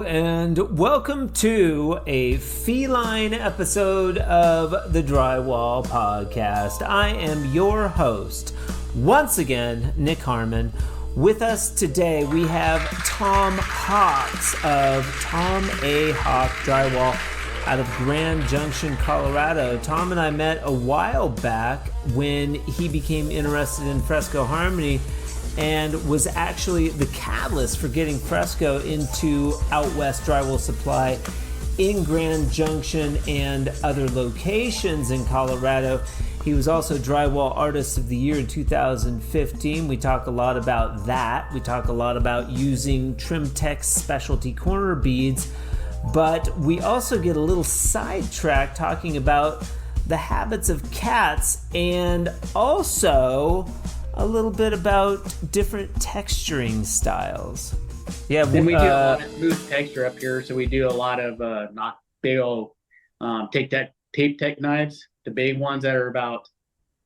and welcome to a feline episode of the Drywall Podcast. I am your host, once again, Nick Harmon. With us today, we have Tom Hawks of Tom A. Hawk Drywall out of Grand Junction, Colorado. Tom and I met a while back when he became interested in Fresco Harmony and was actually the catalyst for getting Fresco into Outwest Drywall Supply in Grand Junction and other locations in Colorado. He was also Drywall Artist of the Year in 2015. We talk a lot about that. We talk a lot about using Trim-Tex specialty corner beads, but we also get a little sidetracked talking about the habits of cats and also a little bit about different texturing styles. Yeah, and we do a lot of smooth texture up here, so we do a lot of not big old tape tech knives, the big ones that are about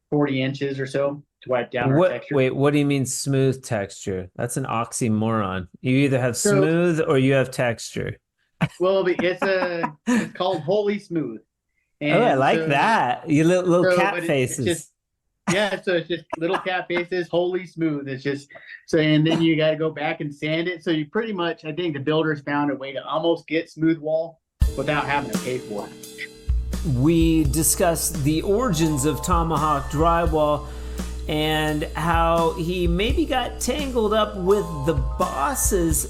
40 inches or so to wipe down our texture. Wait, what do you mean smooth texture? That's an oxymoron. You either have smooth or you have texture. Well, it's called Holy Smooth. And I like that. You little cat faces. So it's just little cat faces, Holy Smooth. It's just so, and then you got to go back and sand it. So you pretty much, I think the builders found a way to almost get smooth wall without having to pay for it. We discussed the origins of Tomahawk Drywall and how he maybe got tangled up with the boss's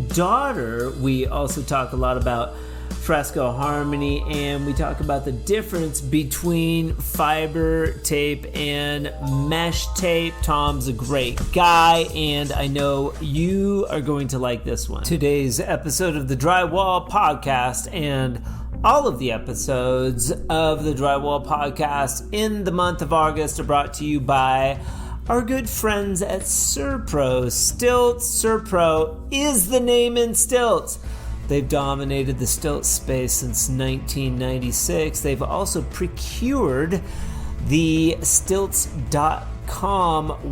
daughter. We also talk a lot about Fresco Harmony, and we talk about the difference between fiber tape and mesh tape. Tom's a great guy, and I know you are going to like this one. Today's episode of the Drywall Podcast and all of the episodes of the Drywall Podcast in the month of August are brought to you by our good friends at SurPro Stilts. SurPro is the name in stilts. They've dominated the stilt space since 1996. They've also procured the stilts.com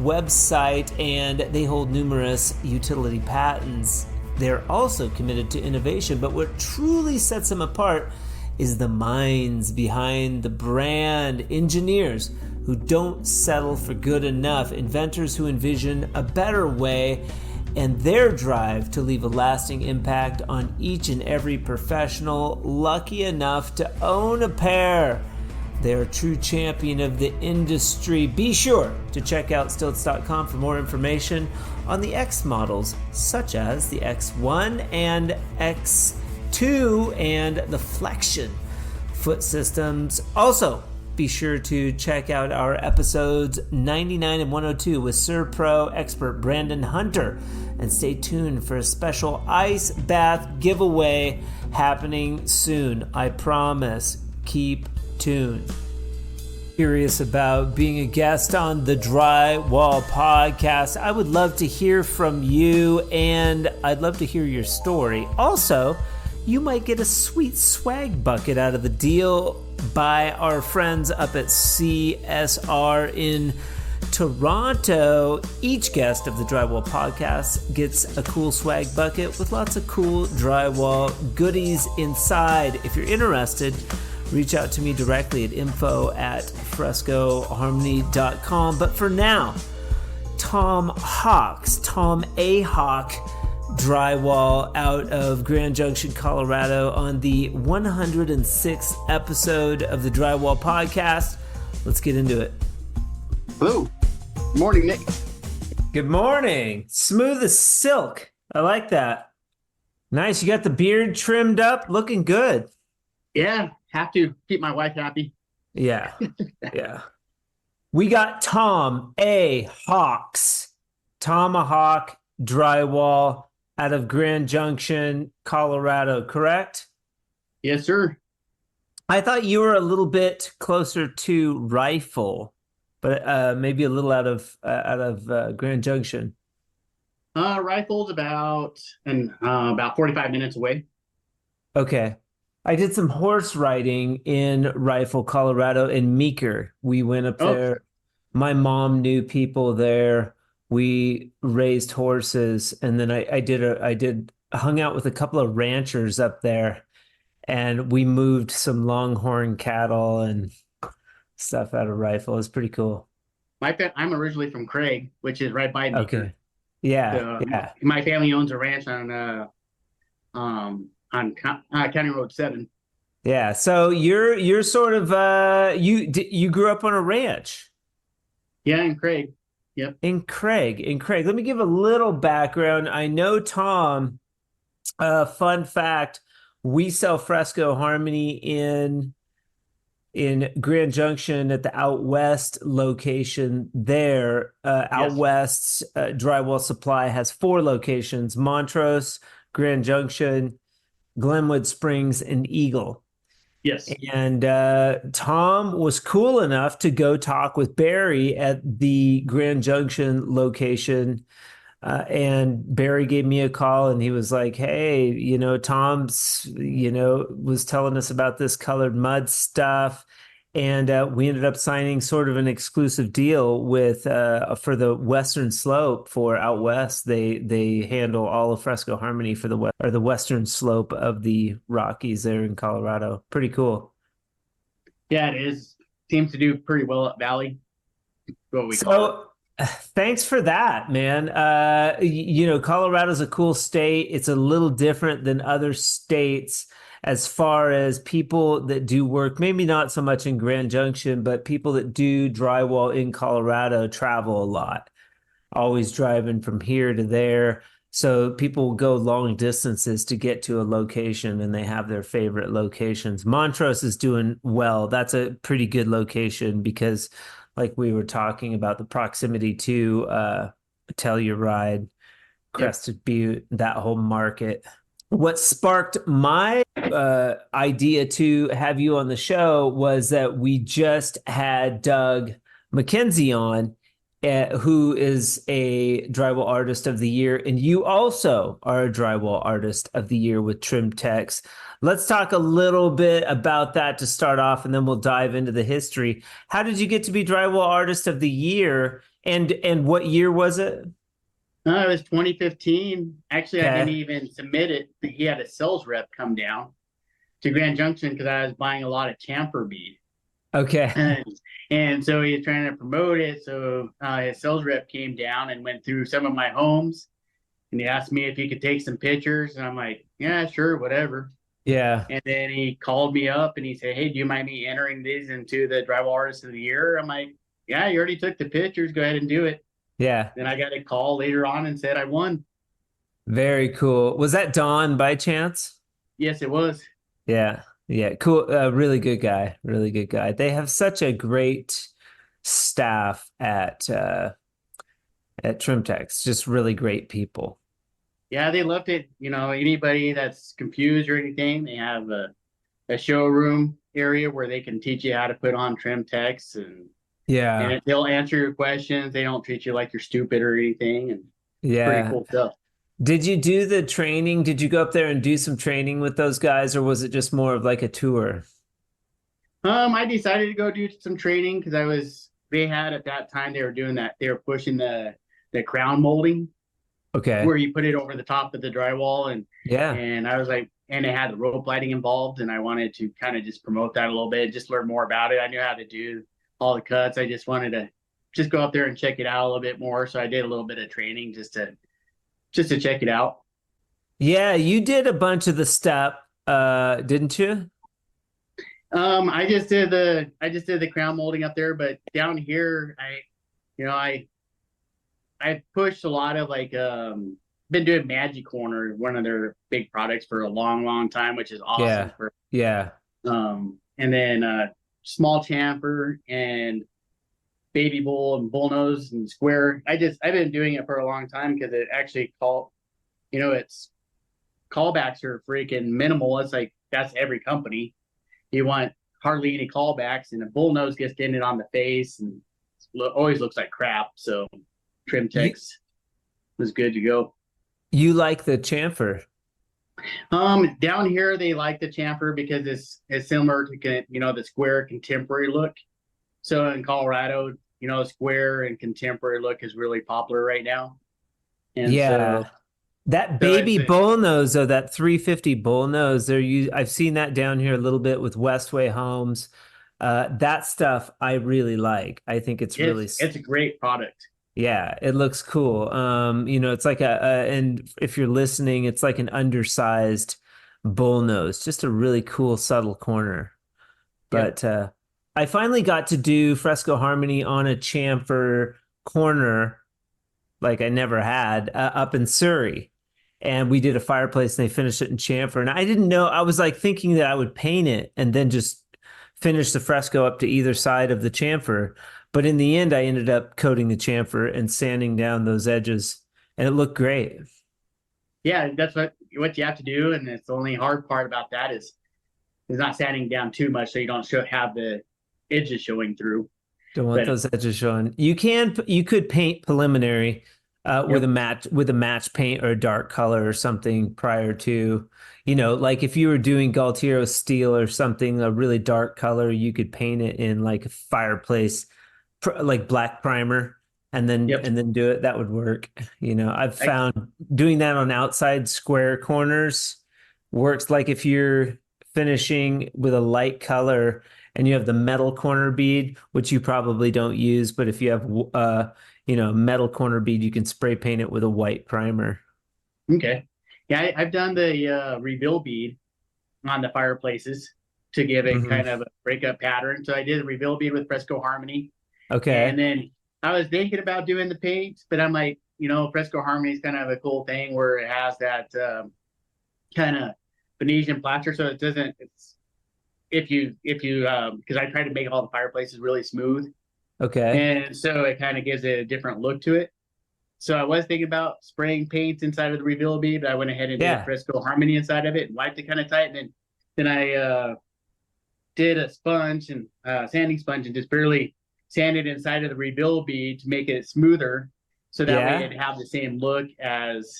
website, and they hold numerous utility patents. They're also committed to innovation, but what truly sets them apart is the minds behind the brand. Engineers who don't settle for good enough, inventors who envision a better way, and their drive to leave a lasting impact on each and every professional lucky enough to own a pair. They're a true champion of the industry. Be sure to check out stilts.com for more information on the X models, such as the X1 and X2 and the Flexion foot systems. Also, be sure to check out our episodes 99 and 102 with SurPro expert Brandon Hunter. And stay tuned for a special ice bath giveaway happening soon. I promise. Keep tuned. Curious about being a guest on the Drywall Podcast? I would love to hear from you, and I'd love to hear your story. Also, you might get a sweet swag bucket out of the deal by our friends up at CSR in Toronto. Each guest of the Drywall Podcast gets a cool swag bucket with lots of cool drywall goodies inside. If you're interested, reach out to me directly at info@frescoharmony.com. But for now, Tom Hawks, Tom A. Hawk Drywall out of Grand Junction, Colorado on the 106th episode of the Drywall Podcast. Let's get into it. Hello. Morning, Nick. Good morning. Smooth as silk. I like that. Nice. You got the beard trimmed up. Looking good. Yeah. Have to keep my wife happy. Yeah. Yeah. We got Tom A. Hawks, Tomahawk Drywall out of Grand Junction, Colorado, correct? Yes, sir. I thought you were a little bit closer to Rifle, but maybe a little out of Grand Junction. Rifle's about 45 minutes away. Okay. I did some horse riding in Rifle, Colorado, in Meager. We went up there. My mom knew people there. We raised horses, and then I did hung out with a couple of ranchers up there, and we moved some longhorn cattle and stuff out of Rifle. It was pretty cool. I'm originally from Craig, which is right by Meeker. Okay. Yeah, So yeah. my family owns a ranch on County Road 7. Yeah. So you're sort of you grew up on a ranch Yeah, in Craig. Yep. in Craig. Let me give a little background. I know Tom. Fun fact, we sell Fresco Harmony in Grand Junction at the Outwest location there. Yes. Outwest's Drywall Supply has 4 locations: Montrose, Grand Junction, Glenwood Springs, and Eagle. Yes. And Tom was cool enough to go talk with Barry at the Grand Junction location. And Barry gave me a call and he was like, hey, Tom's, was telling us about this colored mud stuff. And we ended up signing sort of an exclusive deal with for the Western Slope for Out West. They handle all of Fresco Harmony for the Western Slope of the Rockies there in Colorado. Pretty cool. Yeah, it is. Seems to do pretty well at Valley. What we call it. Thanks for that, man. Colorado's a cool state. It's a little different than other states as far as people that do work, maybe not so much in Grand Junction, but people that do drywall in Colorado travel a lot, always driving from here to there. So people go long distances to get to a location and they have their favorite locations. Montrose is doing well. That's a pretty good location because like we were talking about the proximity to Telluride, Crested Butte, that whole market. What sparked my idea to have you on the show was that we just had Doug McKenzie on, who is a drywall artist of the year, and you also are a drywall artist of the year with Trim-Tex. Let's talk a little bit about that to start off, and then we'll dive into the history. How did you get to be drywall artist of the year, and what year was it? It was 2015. Actually, I didn't even submit it. He had a sales rep come down to Grand Junction because I was buying a lot of chamfer bead. Okay. And so he was trying to promote it. So his sales rep came down and went through some of my homes, and he asked me if he could take some pictures. And I'm like, yeah, sure, whatever. Yeah. And then he called me up and he said, hey, do you mind me entering these into the Drywall Artist of the Year? I'm like, yeah, you already took the pictures. Go ahead and do it. Yeah. Then I got a call later on and said I won. Very cool. Was that Don by chance? Yes, it was. Yeah. Yeah. Cool. Really good guy. Really good guy. They have such a great staff at Trim-Tex. Just really great people. Yeah, they loved it. Anybody that's confused or anything, they have a showroom area where they can teach you how to put on Trim-Tex, and they'll answer your questions. They don't treat you like you're stupid or anything, and pretty cool stuff. Did you do the training? Did you go up there and do some training with those guys, or was it just more of like a tour? I decided to go do some training because they had at that time, they were doing that. They were pushing the crown molding. Okay. Where you put it over the top of the drywall. And I was like, and it had the rope lighting involved. And I wanted to kind of just promote that a little bit, just learn more about it. I knew how to do all the cuts. I just wanted to just go up there and check it out a little bit more. So I did a little bit of training just to check it out. Yeah, you did a bunch of the step, didn't you? I just did the crown molding up there, but down here, I pushed a lot of been doing Magic Corner, one of their big products for a long, long time, which is awesome. And then small chamfer and baby bull and bullnose and square. I've been doing it for a long time because it actually it's callbacks are freaking minimal. It's like, that's every company. You want hardly any callbacks, and a bullnose gets dented on the face and always looks like crap. So Trim-Tex was good to go. You like the chamfer? Down here they like the chamfer because it's similar to the square contemporary look. So in Colorado, square and contemporary look is really popular right now. And That So it's baby bullnose, though, that 350 bullnose, I've seen that down here a little bit with Westway Homes. That stuff I really like. I think it's really, it's a great product. yeah, it looks cool. It's like and if you're listening, it's like an undersized bullnose, just a really cool, subtle corner. Yep. But I finally got to do Fresco Harmony on a chamfer corner like I never had up in Surrey. And we did a fireplace and they finished it in chamfer. And I didn't know, I was like thinking that I would paint it and then just finish the fresco up to either side of the chamfer. But in the end, I ended up coating the chamfer and sanding down those edges, and it looked great. Yeah, that's what you have to do, and it's the only hard part about that is not sanding down too much so you don't have the edges showing through. Don't want those edges showing. You could paint preliminary with a match paint or a dark color or something prior to, like if you were doing Galtiero steel or something, a really dark color, you could paint it in like a fireplace, like black primer, and then do it. That would work. I've found doing that on outside square corners works. Like if you're finishing with a light color and you have the metal corner bead, which you probably don't use, but if you have metal corner bead, you can spray paint it with a white primer. Okay. Yeah, I've done the reveal bead on the fireplaces to give it kind of a breakup pattern. So I did a reveal bead with Fresco Harmony. Okay. And then I was thinking about doing the paint, but I'm like, Fresco Harmony is kind of a cool thing where it has that kind of Venetian plaster. So it doesn't, because I try to make all the fireplaces really smooth. Okay. And so it kind of gives it a different look to it. So I was thinking about spraying paint inside of the reveal bead, but I went ahead and did Fresco Harmony inside of it and wiped it kind of tight. And then I did a sponge and sanding sponge and just barely sanded inside of the reveal bead to make it smoother. So that way it'd have the same look as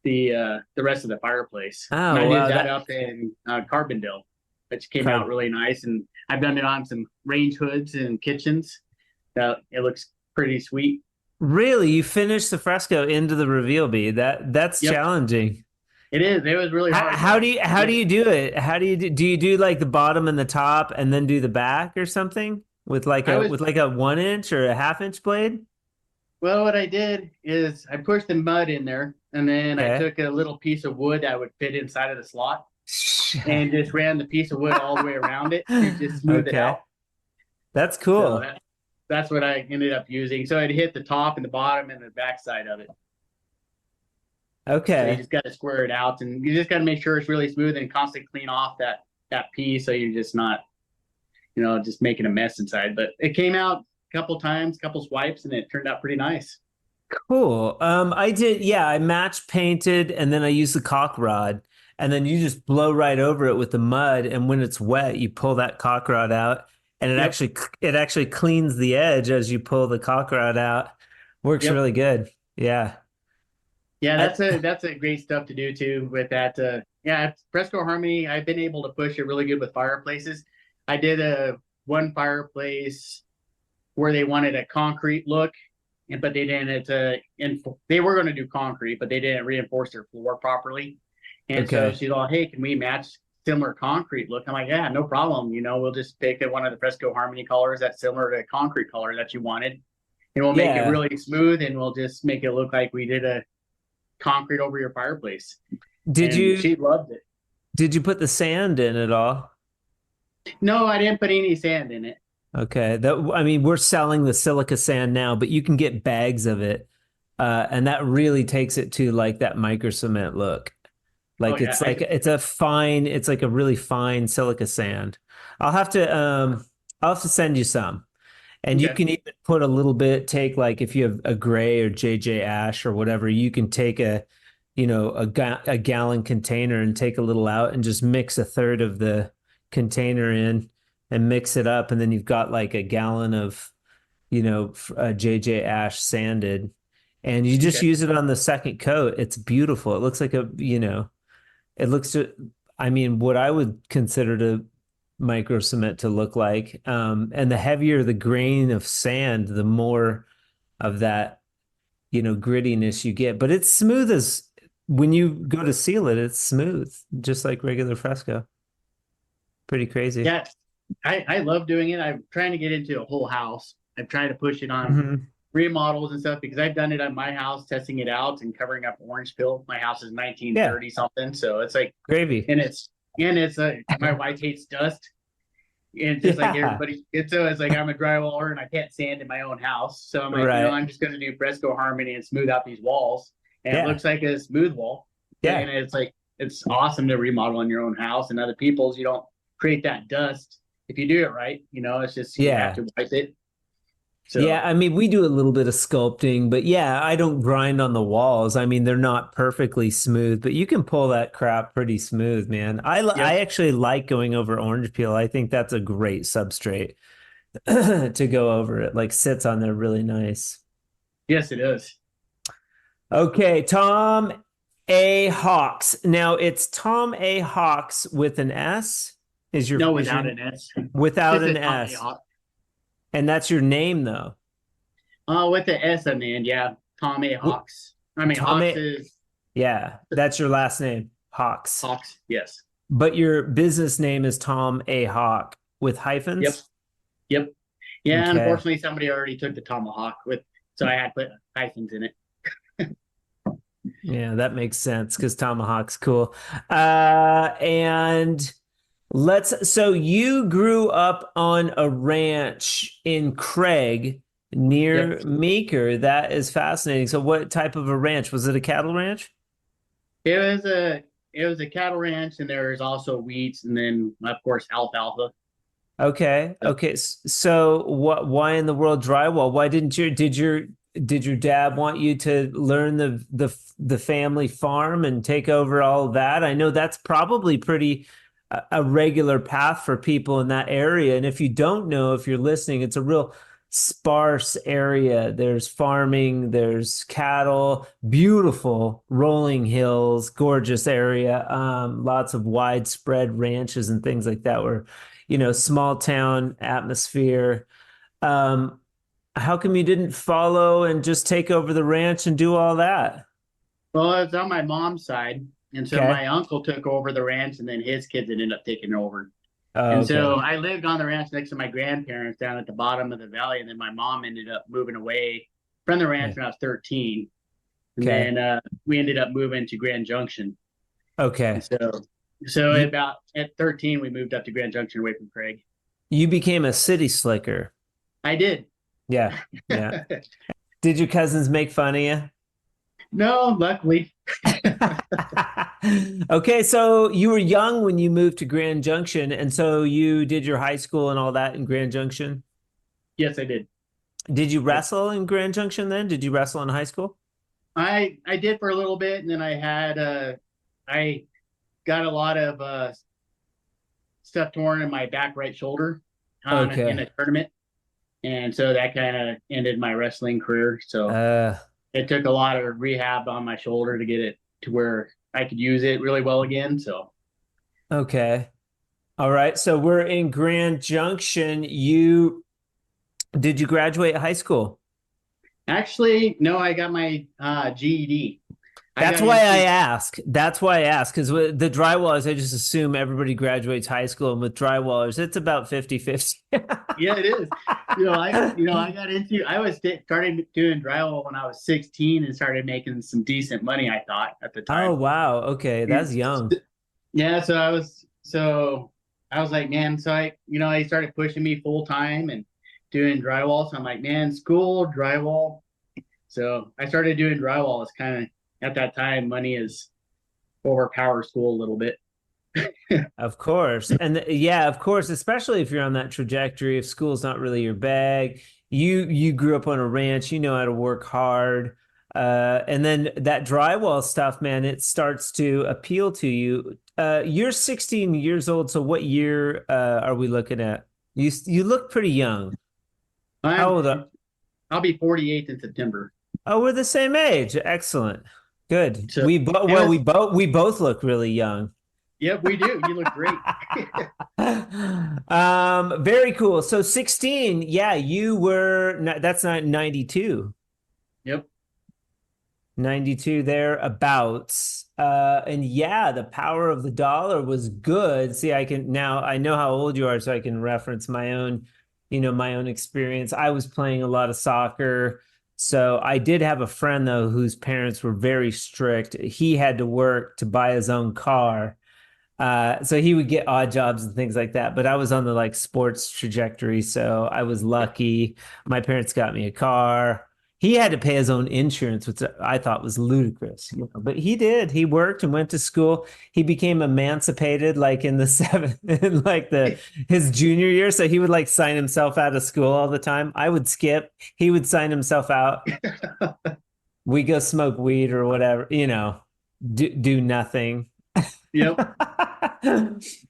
the rest of the fireplace. Oh, and I did that up in Carbondale, which came out really nice. And I've done it on some range hoods and kitchens. It looks pretty sweet. Really? You finished the fresco into the reveal bead? That's challenging. It is. It was really hard. How do you do it? How do you do like the bottom and the top and then do the back or something with like a 1 inch or a ½ inch blade? Well, what I did is I pushed the mud in there, and then I took a little piece of wood that would fit inside of the slot and just ran the piece of wood all the way around it and just smoothed it out. That's cool. So that's what I ended up using. So it hit the top and the bottom and the back side of it. Okay. So you just got to square it out, and you just got to make sure it's really smooth and constantly clean off that piece so you're just not, just making a mess inside. But it came out a couple times, couple swipes, and it turned out pretty nice. Cool. I match painted and then I use the caulk rod, and then you just blow right over it with the mud, and when it's wet, you pull that caulk rod out. And it actually cleans the edge as you pull the caulk rod out. Works really good. Yeah. Yeah, that's a great stuff to do too with that. Fresco Harmony, I've been able to push it really good with fireplaces. I did one fireplace where they wanted a concrete look, but they didn't. They were going to do concrete, but they didn't reinforce their floor properly. And so she's all, "Hey, can we match similar concrete look?" I'm like, "Yeah, no problem. We'll just pick one of the Fresco Harmony colors that's similar to concrete color that you wanted, and we'll make it really smooth, and we'll just make it look like we did a concrete over your fireplace." She loved it. Did you put the sand in at all? No, I didn't put any sand in it. Okay. We're selling the silica sand now, but you can get bags of it. And that really takes it to like that micro cement look. Like it's like a really fine silica sand. I'll have to send you some. And you can even put a little bit, like if you have a gray or JJ Ash or whatever, you can take a gallon container and take a little out and just mix a third of the container in and mix it up. And then you've got like a gallon of, JJ Ash sanded, and you just use it on the second coat. It's beautiful. It looks like what I would consider to micro cement to look like. And the heavier the grain of sand, the more of that, grittiness you get. But it's smooth as when you go to seal it, it's smooth, just like regular fresco. Pretty crazy. Yeah, I love doing it. I'm trying to get into a whole house. I'm trying to push it on Hmm. remodels and stuff because I've done it on my house, testing it out and covering up orange peel. My house is Yeah, 1930 something, so it's like, gravy. and it's my wife hates dust, and just like Yeah, everybody, it's like I'm a drywaller and I can't sand in my own house, so I'm like, right. I'm just going to do Fresco Harmony and smooth out these walls, and it Yeah, looks like a smooth wall, yeah. and it's like it's awesome to remodel in your own house and other people's. You don't create that dust if you do it right. It's just you have Yeah. to wipe it. Yeah, So I mean, we do a little bit of sculpting, but yeah, I don't grind on the walls. I mean, they're not perfectly smooth, but you can pull that crap pretty smooth, man. I yep, actually like going over orange peel. I think that's a great substrate to go over. It like sits on there really nice. yes, it is. Okay, Tom A. Hawks. Now it's Tom A. Hawks with an S. No, Is your without an S. without Just a an Tommy S. Hawk. And that's your name though. With the S on the end, yeah. Tom A. Wh- Hawks. I mean, Tom Hawks A. is Yeah, that's your last name, Hawks. Hawks. Yes. But your business name is Tom A. Hawk with Yep. hyphens? Yep. Yeah. Okay. Unfortunately, somebody already took the tomahawk so I had to put hyphens in it. Yeah, that makes sense because Tomahawk's cool. And so you grew up on a ranch in Craig Yep. near Meeker. That is fascinating. So what type of a ranch? Was it a cattle ranch? It was a cattle ranch, and there was also wheats, and then of course alfalfa. Okay. So, Okay. So why in the world drywall? Why didn't did your dad want you to learn the family farm and take over all of that? I know that's probably pretty a regular path for people in that area. And if you don't know, if you're listening, it's a real sparse area. There's farming, there's cattle, beautiful rolling hills, gorgeous area, lots of widespread ranches and things like that where, small town atmosphere. Um, how come you didn't follow and just take over the ranch and do all that? well, it's on my mom's side, and so Okay. my uncle took over the ranch, and then his kids ended up taking over. Oh, And so okay. I lived on the ranch next to my grandparents down at the bottom of the valley. And then my mom ended up moving away from the ranch Okay. when I was 13. And Okay. then we ended up moving to Grand Junction. And Okay. so You about at 13, we moved up to Grand Junction away from Craig. you became a city slicker. I did. Yeah. Yeah. Did your cousins make fun of you? No, luckily. Okay, so you were young when you moved to Grand Junction, and so you did your high school and all that in Grand Junction. Yes, I did. Did you Yep. wrestle in Grand Junction then? Did you wrestle in high school? I did for a little bit. And then I got a lot of stuff torn in my back right shoulder in a Okay. tournament. And so that kind of ended my wrestling career. So Uh, it took a lot of rehab on my shoulder to get it to where I could use it really well again. So okay. All right. So we're in Grand Junction. Did you graduate high school? actually, no, I got my GED. I That's got why I into ask. That's why I ask. Because with the drywallers, I just assume everybody graduates high school. And with drywallers, it's about 50-50. yeah, it is. I got into I was starting doing drywall when I was 16 and started making some decent money, I thought at the Oh, time. wow. Okay. That's young. Yeah, so I was like, man, so I started pushing me full time and doing drywall. So I'm like, man, school, drywall. So I started doing drywall. It's kind of at that time, money is overpower school a little bit. Of course. And yeah, of course, especially if you're on that trajectory, if school's not really your bag, you grew up on a ranch, you know how to work hard. And then that drywall stuff, man, it starts to appeal to you. You're 16 years old, so what year are we looking at? You look pretty young. How I'm old are, I'll be 48 in September. Oh, we're the same age. Excellent. Good. So it was, We both look really young. yep, we do. You look great. Very cool. So 16, yeah, that's not 92. Yep. 92 thereabouts. And yeah, the power of the dollar was good. See, I know how old you are, so I can reference my own, my own experience. I was playing a lot of soccer. So I did have a friend though whose parents were very strict. He had to work to buy his own car. So he would get odd jobs and things like that. But I was on the like sports trajectory, so I was lucky. My parents got me a car. He had to pay his own insurance, which I thought was ludicrous, But he did. He worked and went to school. He became emancipated like in the in like his junior year. So he would like sign himself out of school all the time. I would skip. He would sign himself out. We go smoke weed or whatever, do nothing. Yep.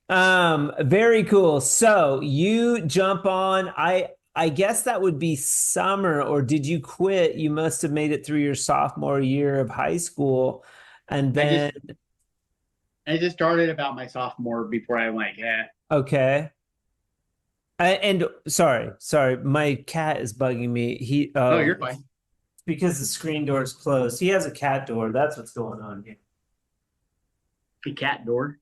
Very cool. So you jump on, I guess that would be summer, or did you quit? You must have made it through your sophomore year of high school. And then I just started about my sophomore before I went, yeah. Okay. And sorry, my cat is bugging me. Oh, you're fine. Because the screen door is closed. He has a cat door. That's what's going on here. The cat door.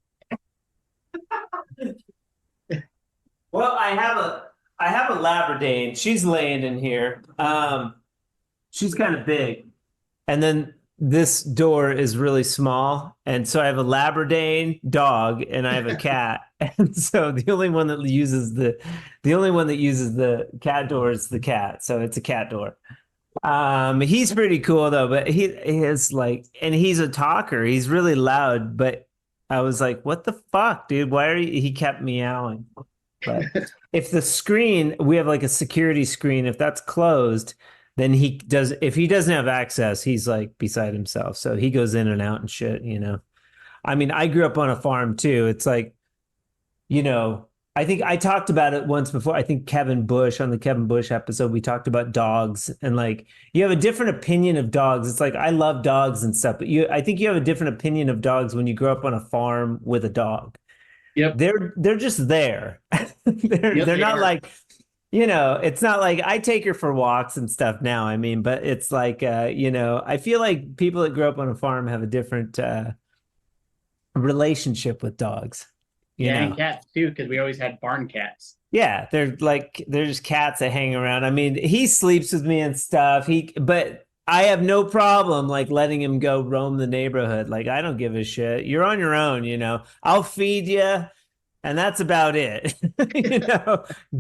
Well, I have a Labradane. She's laying in here. She's kind of big. And then this door is really small. And so I have a Labradane dog and I have a cat. And so the only one that uses the cat door is the cat. So it's a cat door. He's pretty cool though, but he is like, and he's a talker. He's really loud, but I was like, what the fuck, dude? Why are you? He kept meowing. But if the screen, we have like a security screen, if that's closed, then if he doesn't have access, he's like beside himself. So he goes in and out and shit, I mean, I grew up on a farm too. It's like, I think I talked about it once before. I think Kevin Bush, on the Kevin Bush episode, we talked about dogs and like you have a different opinion of dogs. It's like I love dogs and stuff, but I think you have a different opinion of dogs when you grow up on a farm with a dog. Yep. They're just there. they're not like, it's not like I take her for walks and stuff now. I mean, but it's like I feel like people that grow up on a farm have a different relationship with dogs. And cats too, because we always had barn cats. Yeah, they're just cats that hang around. I mean, he sleeps with me and stuff. But I have no problem like letting him go roam the neighborhood. Like I don't give a shit. You're on your own, I'll feed you, and that's about it.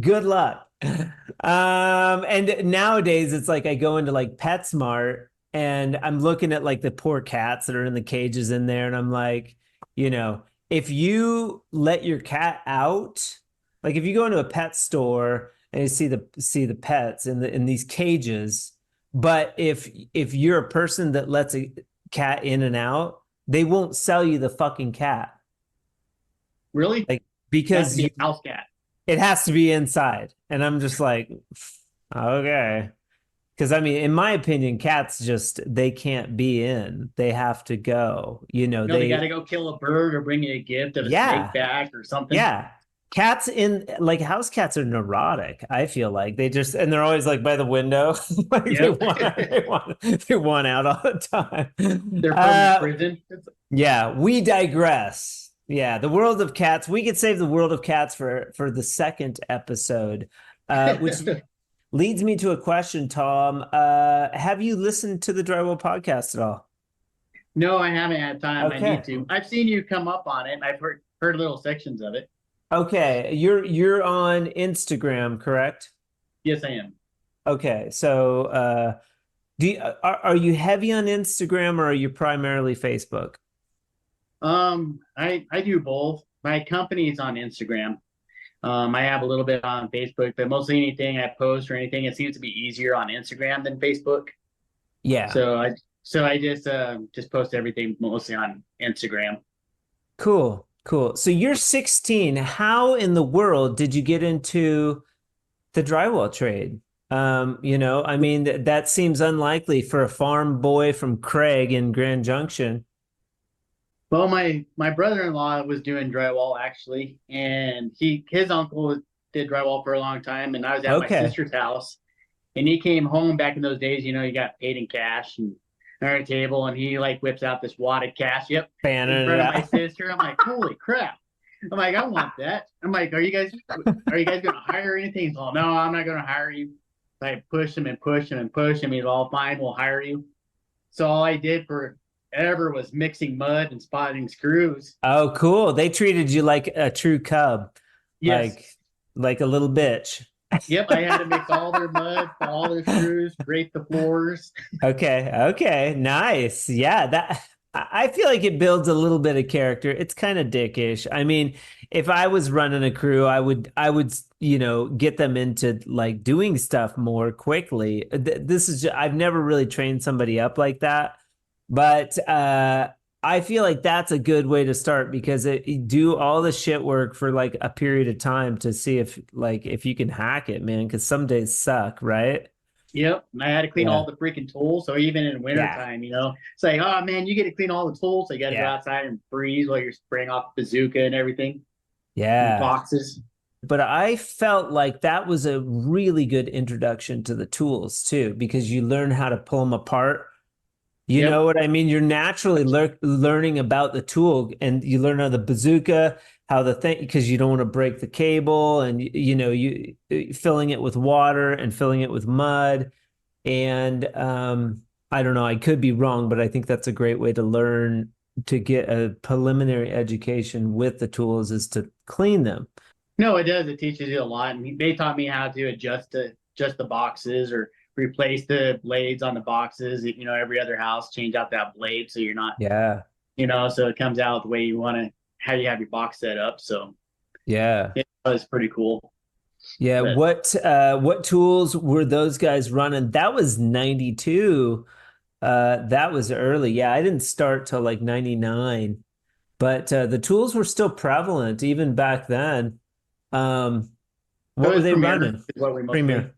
Good luck. And nowadays it's like I go into like PetSmart and I'm looking at like the poor cats that are in the cages in there, and I'm like, if you let your cat out, like if you go into a pet store and you see the pets in these cages, but if you're a person that lets a cat in and out, they won't sell you the fucking cat. Really? Like because it house cat. It has to be inside, and I'm just like, okay. Because I mean, in my opinion, cats they can't be in. They have to go. They got to go kill a bird or bring you a gift of a snake back or something. Yeah. Cats like house cats are neurotic. I feel like and they're always like by the window. Like they want out all the time. They're from prison. Yeah, we digress. Yeah, the world of cats. We could save the world of cats for the second episode, which leads me to a question, Tom. Have you listened to the Drywall Podcast at all? No, I haven't had time. Okay. I need to. I've seen you come up on it. I've heard little sections of it. Okay, you're on Instagram, correct? Yes, I am. Okay, so are you heavy on Instagram or are you primarily Facebook? I do both. My company is on Instagram. I have a little bit on Facebook, but mostly anything I post or anything, it seems to be easier on Instagram than Facebook. Yeah. So I just post everything mostly on Instagram. Cool. So you're 16. How in the world did you get into the drywall trade? I mean, that seems unlikely for a farm boy from Craig in Grand Junction. Well, my brother-in-law was doing drywall actually, and his uncle did drywall for a long time, and I was at my sister's house, and he came home back in those days. You got paid in cash, and our table, and he like whips out this wad of cash. Yep, in Banner it front of my out. sister. I'm like, holy crap! I'm like, I want that. I'm like, are you guys gonna hire anything? He's all, no, I'm not gonna hire you. So I push him and push him and push him. He's all, fine, we'll hire you. So all I did forever was mixing mud and spotting screws. Oh, cool. They treated you like a true cub, Yes. like a little bitch. Yep, I had to mix all their mud, all their screws, scrape the floors. Okay, nice. Yeah, I feel like it builds a little bit of character. It's kind of dickish. I mean, if I was running a crew, I would get them into like doing stuff more quickly. I've never really trained somebody up like that, but I feel like that's a good way to start because you do all the shit work for like a period of time to see if you can hack it, man, because some days suck, right? Yep, and I had to clean all the freaking tools. So even in wintertime, it's like, oh man, you get to clean all the tools. So you got to go outside and freeze while you're spraying off bazooka and everything. Yeah. And boxes. But I felt like that was a really good introduction to the tools too, because you learn how to pull them apart. You know what I mean? You're naturally learning about the tool, and you learn how the bazooka, how the thing, because you don't want to break the cable, and you filling it with water and filling it with mud. And I don't know, I could be wrong, but I think that's a great way to learn, to get a preliminary education with the tools, is to clean them. No, it does. It teaches you a lot. And they taught me how to adjust the boxes or replace the blades on the boxes. Every other house, change out that blade so you're not, so it comes out the way you want to, how you have your box set up. So it was pretty cool. Yeah. What tools were those guys running? That was 92. That was early. Yeah, I didn't start till like 99, but the tools were still prevalent even back then. What were they running? What we Premier.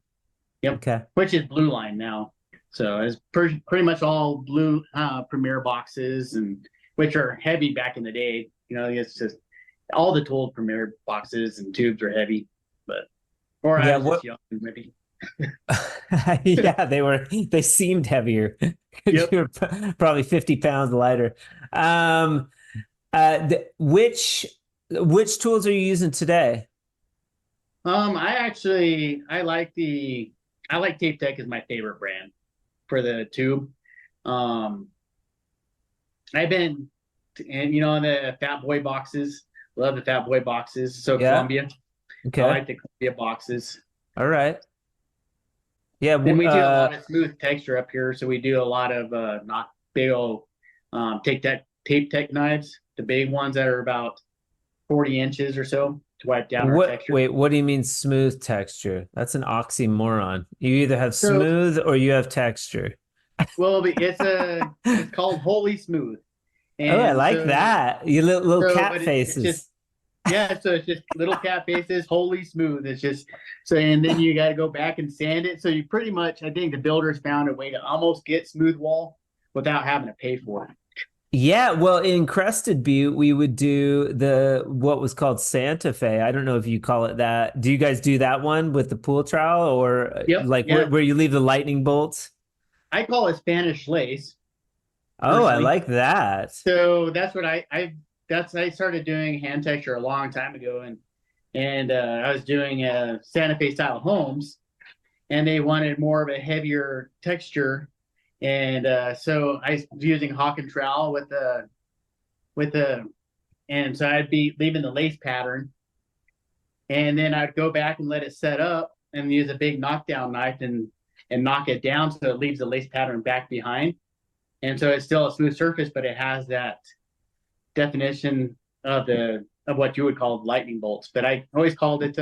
Yep. Okay. Which is Blue Line now. So it's pretty much all blue Premier boxes, and which are heavy back in the day. It's just all the tool Premier boxes and tubes are heavy, or I was just young, maybe. Yeah, they seemed heavier. Yep. You were probably 50 pounds lighter. Which tools are you using today? I like Tape Tech is my favorite brand for the tube. I've been, and the Fat Boy boxes. Love the Fat Boy boxes. So Columbia. Okay. I like the Columbia boxes. All right. Yeah. Then we do a lot of smooth texture up here. So we do a lot of not big old Tape Tech knives, the big ones that are about 40 inches or so, to wipe down our texture. Wait, what do you mean smooth texture? That's an oxymoron. You either have smooth or you have texture. Well, it's called Holy Smooth. And I like that. You little cat faces. So it's just little cat faces, Holy Smooth. It's just and then you got to go back and sand it. So you pretty much, I think the builders found a way to almost get smooth wall without having to pay for it. Yeah, well, in Crested Butte, we would do what was called Santa Fe. I don't know if you call it that. Do you guys do that one with the pool trowel, or where you leave the lightning bolts? I call it Spanish lace. Oh, personally. I like that. So that's what I started doing hand texture a long time ago, and I was doing Santa Fe style homes, and they wanted more of a heavier texture. And so I was using Hawk and Trowel and so I'd be leaving the lace pattern, and then I'd go back and let it set up and use a big knockdown knife and knock it down so it leaves the lace pattern back behind. And so it's still a smooth surface, but it has that definition of what you would call lightning bolts. But I always called it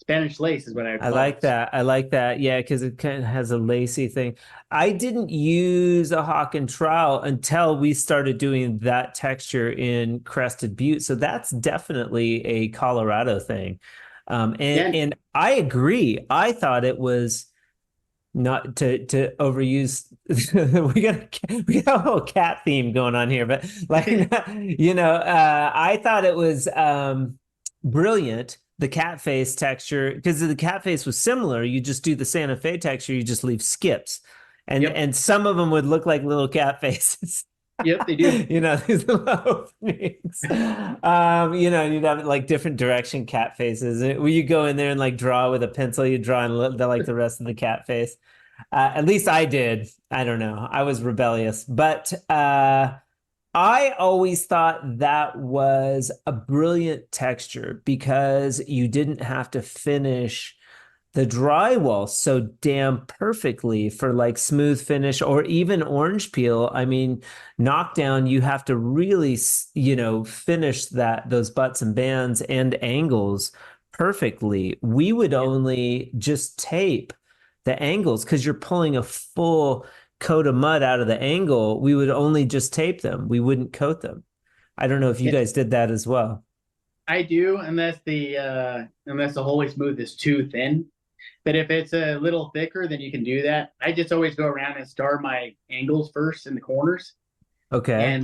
Spanish lace is what I like that. I like that. Yeah, because it kind of has a lacy thing. I didn't use a Hawk and Trowel until we started doing that texture in Crested Butte. So that's definitely a Colorado thing. And I agree. I thought it was not to overuse. we got a whole cat theme going on here, but I thought it was brilliant. The cat face texture, because the cat face was similar. You just do the Santa Fe texture, you just leave skips. Yep. and some of them would look like little cat faces. Yep, they do. These little openings. You'd have like different direction cat faces. When you go in there and like draw with a pencil, you draw and like the rest of the cat face. At least I did. I don't know. I was rebellious, but I always thought that was a brilliant texture because you didn't have to finish the drywall so damn perfectly for like smooth finish or even orange peel. I mean, knockdown, you have to really, finish those butts and bands and angles perfectly. We would only just tape the angles because you're pulling a full coat of mud out of the angle. We would only just tape them. We wouldn't coat them. I don't know if you guys did that as well. I do, unless the Holy Smooth is too thin. But if it's a little thicker, then you can do that. I just always go around and star my angles first in the corners. Okay. And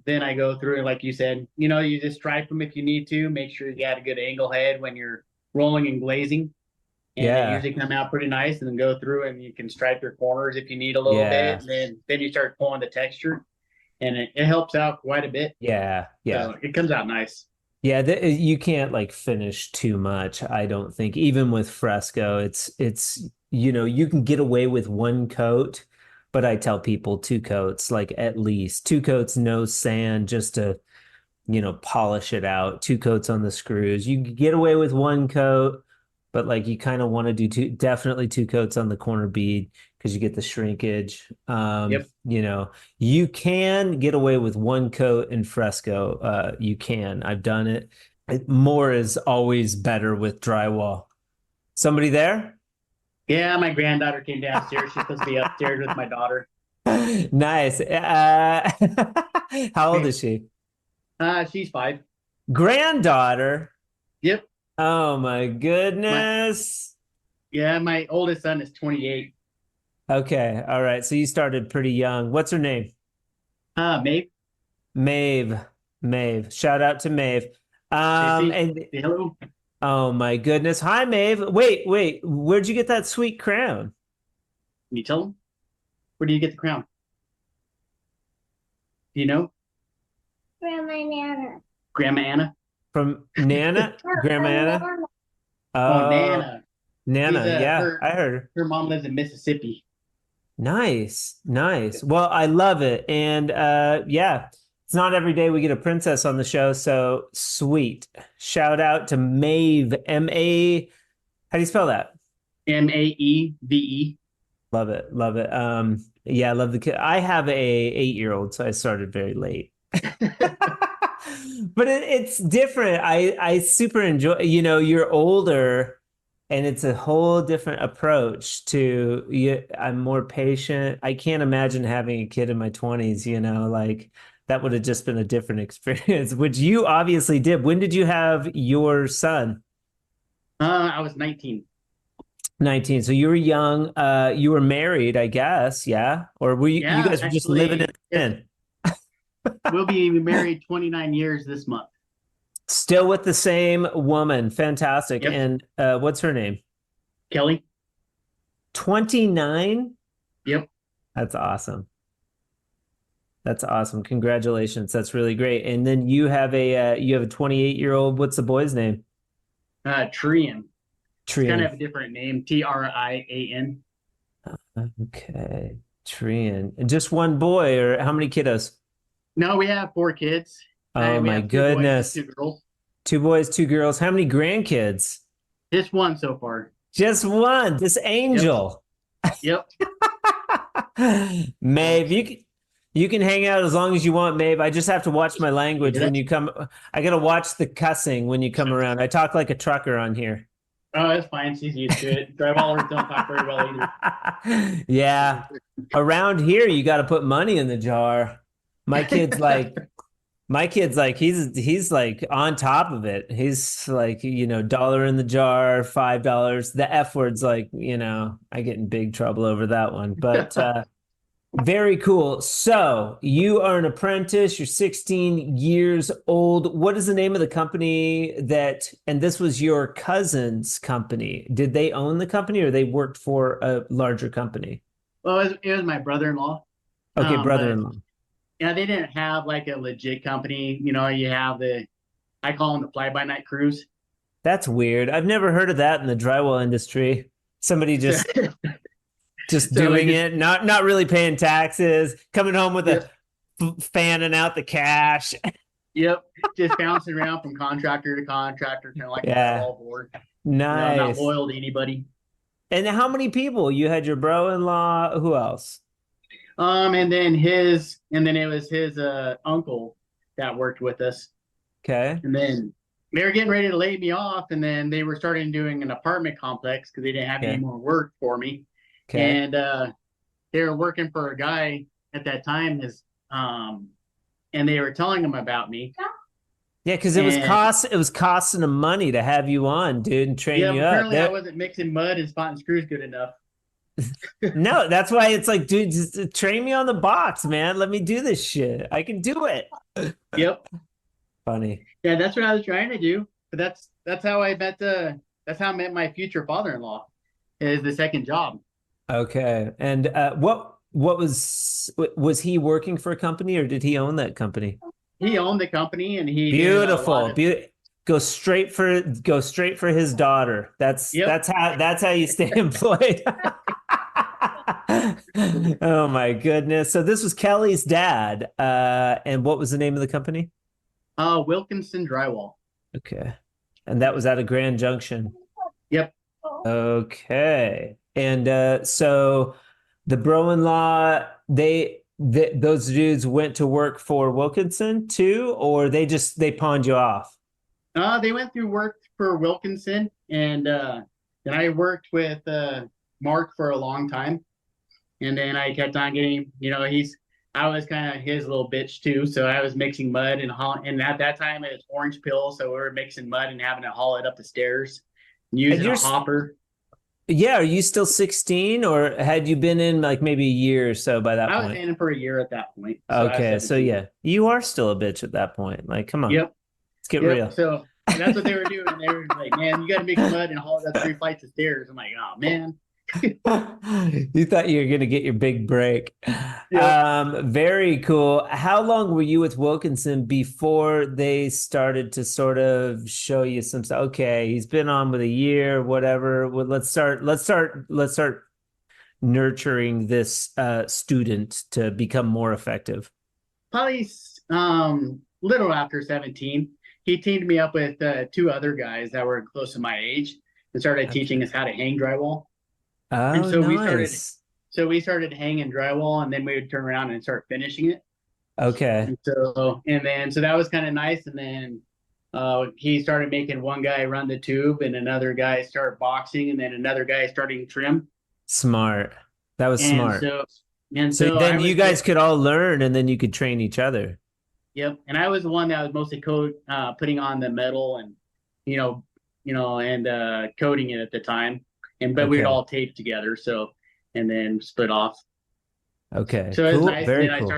then I go through, like you said, you just stripe them if you need to. Make sure you got a good angle head when you're rolling and glazing. And they usually come out pretty nice, and then go through and you can stripe your corners if you need a little bit. And then you start pulling the texture, and it helps out quite a bit. Yeah. So it comes out nice. Yeah, you can't like finish too much, I don't think. Even with Fresco, it's you can get away with one coat, but I tell people 2 coats, like at least 2 coats, no sand, just to polish it out. 2 coats on the screws. You can get away with 1 coat, but like you kind of want to do definitely 2 coats on the corner bead because you get the shrinkage. You can get away with 1 coat in Fresco. You can. I've done it. More is always better with drywall. Somebody there? Yeah, my granddaughter came downstairs. She's supposed to be upstairs with my daughter. Nice. How old is she? She's 5. Granddaughter? Yep. Oh my goodness. My oldest son is 28. Okay. All right. So you started pretty young. What's her name? Maeve. Maeve. Shout out to Maeve. Hello. Oh my goodness. Hi, Maeve. Wait. Where'd you get that sweet crown? Can you tell them? Where do you get the crown? Do you know? Grandma Anna. From Nana? Grandma Anna? Nana. Nana, I heard her. Her mom lives in Mississippi. Nice. Well, I love it. And it's not every day we get a princess on the show, so sweet. Shout out to Maeve, M-A, how do you spell that? Maeve. Love it. I love the kid. I have a 8-year-old, so I started very late. But it's different. I super enjoy, you're older and it's a whole different approach to I'm more patient. I can't imagine having a kid in my 20s, like that would have just been a different experience, which you obviously did. When did you have your son? I was 19. 19. So you were young. You were married, I guess. Yeah. Or were you guys were just living in? We'll be married 29 years this month. Still with the same woman. Fantastic. Yep. And what's her name? Kelly. 29? Yep. That's awesome. Congratulations. That's really great. And then you have a 28-year-old. What's the boy's name? Trian. Trian. Kind of a different name. Trian. Okay. Trian. And just one boy, or how many kiddos? No, we have 4 kids. Oh my goodness. 2 girls. 2 boys, 2 girls. How many grandkids? Just 1 so far. Just 1. This angel. Yep. Maeve, you can hang out as long as you want, Maeve. I just have to watch my language when you come. I got to watch the cussing when you come around. I talk like a trucker on here. Oh, that's fine. She's used to it. Drywallers don't talk very well either. Yeah. Around here, you got to put money in the jar. My kid's like, he's like on top of it. He's like, dollar in the jar, $5. The F word's like, I get in big trouble over that one. But very cool. So you are an apprentice. You're 16 years old. What is the name of the company and this was your cousin's company? Did they own the company or they worked for a larger company? Well, it was my brother-in-law. Okay, But brother-in-law. yeah, they didn't have like a legit company. You have I call them the fly-by-night crews. That's weird. I've never heard of that in the drywall industry. Somebody So, just so like doing just it, not really paying taxes, coming home with yep, fanning out the cash. yep, just bouncing around from contractor to contractor, kind of like a Yeah, drywall board. Not nice. loyal to anybody. And how many people? You had your bro-in-law. Who else? And then it was his uncle that worked with us. Okay. And then they were getting ready to lay me off, and then they were starting doing an apartment complex because they didn't have any Okay. more work for me. Okay. And they were working for a guy at that time, and they were telling him about me. Yeah, because And it was costing them money to have you on, dude, and train yeah, you up. apparently I wasn't mixing mud and spotting screws good enough. No, that's why it's like, dude, just train me on the box, man. Let me do this shit. I can do it. Yep. Funny. Yeah, that's what I was trying to do. But that's how I met my future father-in-law, is the second job. Okay. And what was he working for a company or did he own that company? He owned the company and he did a lot Beautiful. of Go straight for his daughter. yep. That's how you stay employed. Oh my goodness. So this was Kelly's dad. And what was the name of the company? Wilkinson Drywall. Okay. And that was out of Grand Junction. Yep. Okay. And so the bro-in-law, those dudes went to work for Wilkinson too, or they pawned you off? They went through work for Wilkinson, and then I worked with Mark for a long time, and then I kept on getting, I was kind of his little bitch too, so I was mixing mud and at that time it was orange peel, so we were mixing mud and having to haul it up the stairs And using a hopper. Yeah, are you still 16 or had you been in like maybe a year or so by that I was point? in for a year at that point. So Okay, so yeah, you are still a bitch at that point. Like, come on, Yep. let's get Yep. real. So that's what they were doing. They were like, man, you got to mix mud and haul it up 3 flights of stairs. I'm like, oh, man. You thought you were going to get your big break. Yep. Very cool. How long were you with Wilkinson before they started to sort of show you some stuff? Okay, he's been on with a year, whatever. Well, let's start nurturing this student to become more effective. Probably little after 17, he teamed me up with 2 other guys that were close to my age and started teaching us how to hang drywall. And Oh, so nice. we started hanging drywall, and then we would turn around and start finishing it. Okay. So that was kind of nice. And then he started making one guy run the tube and another guy start boxing and then another guy starting trim. Smart. That was And smart. so Then you guys could all learn and then you could train each other. yep. And I was the one that was mostly putting on the metal and, coating it at the time. But we'd Okay. all tape together. And then split off. Okay. So it was Cool. nice. Very Then cool.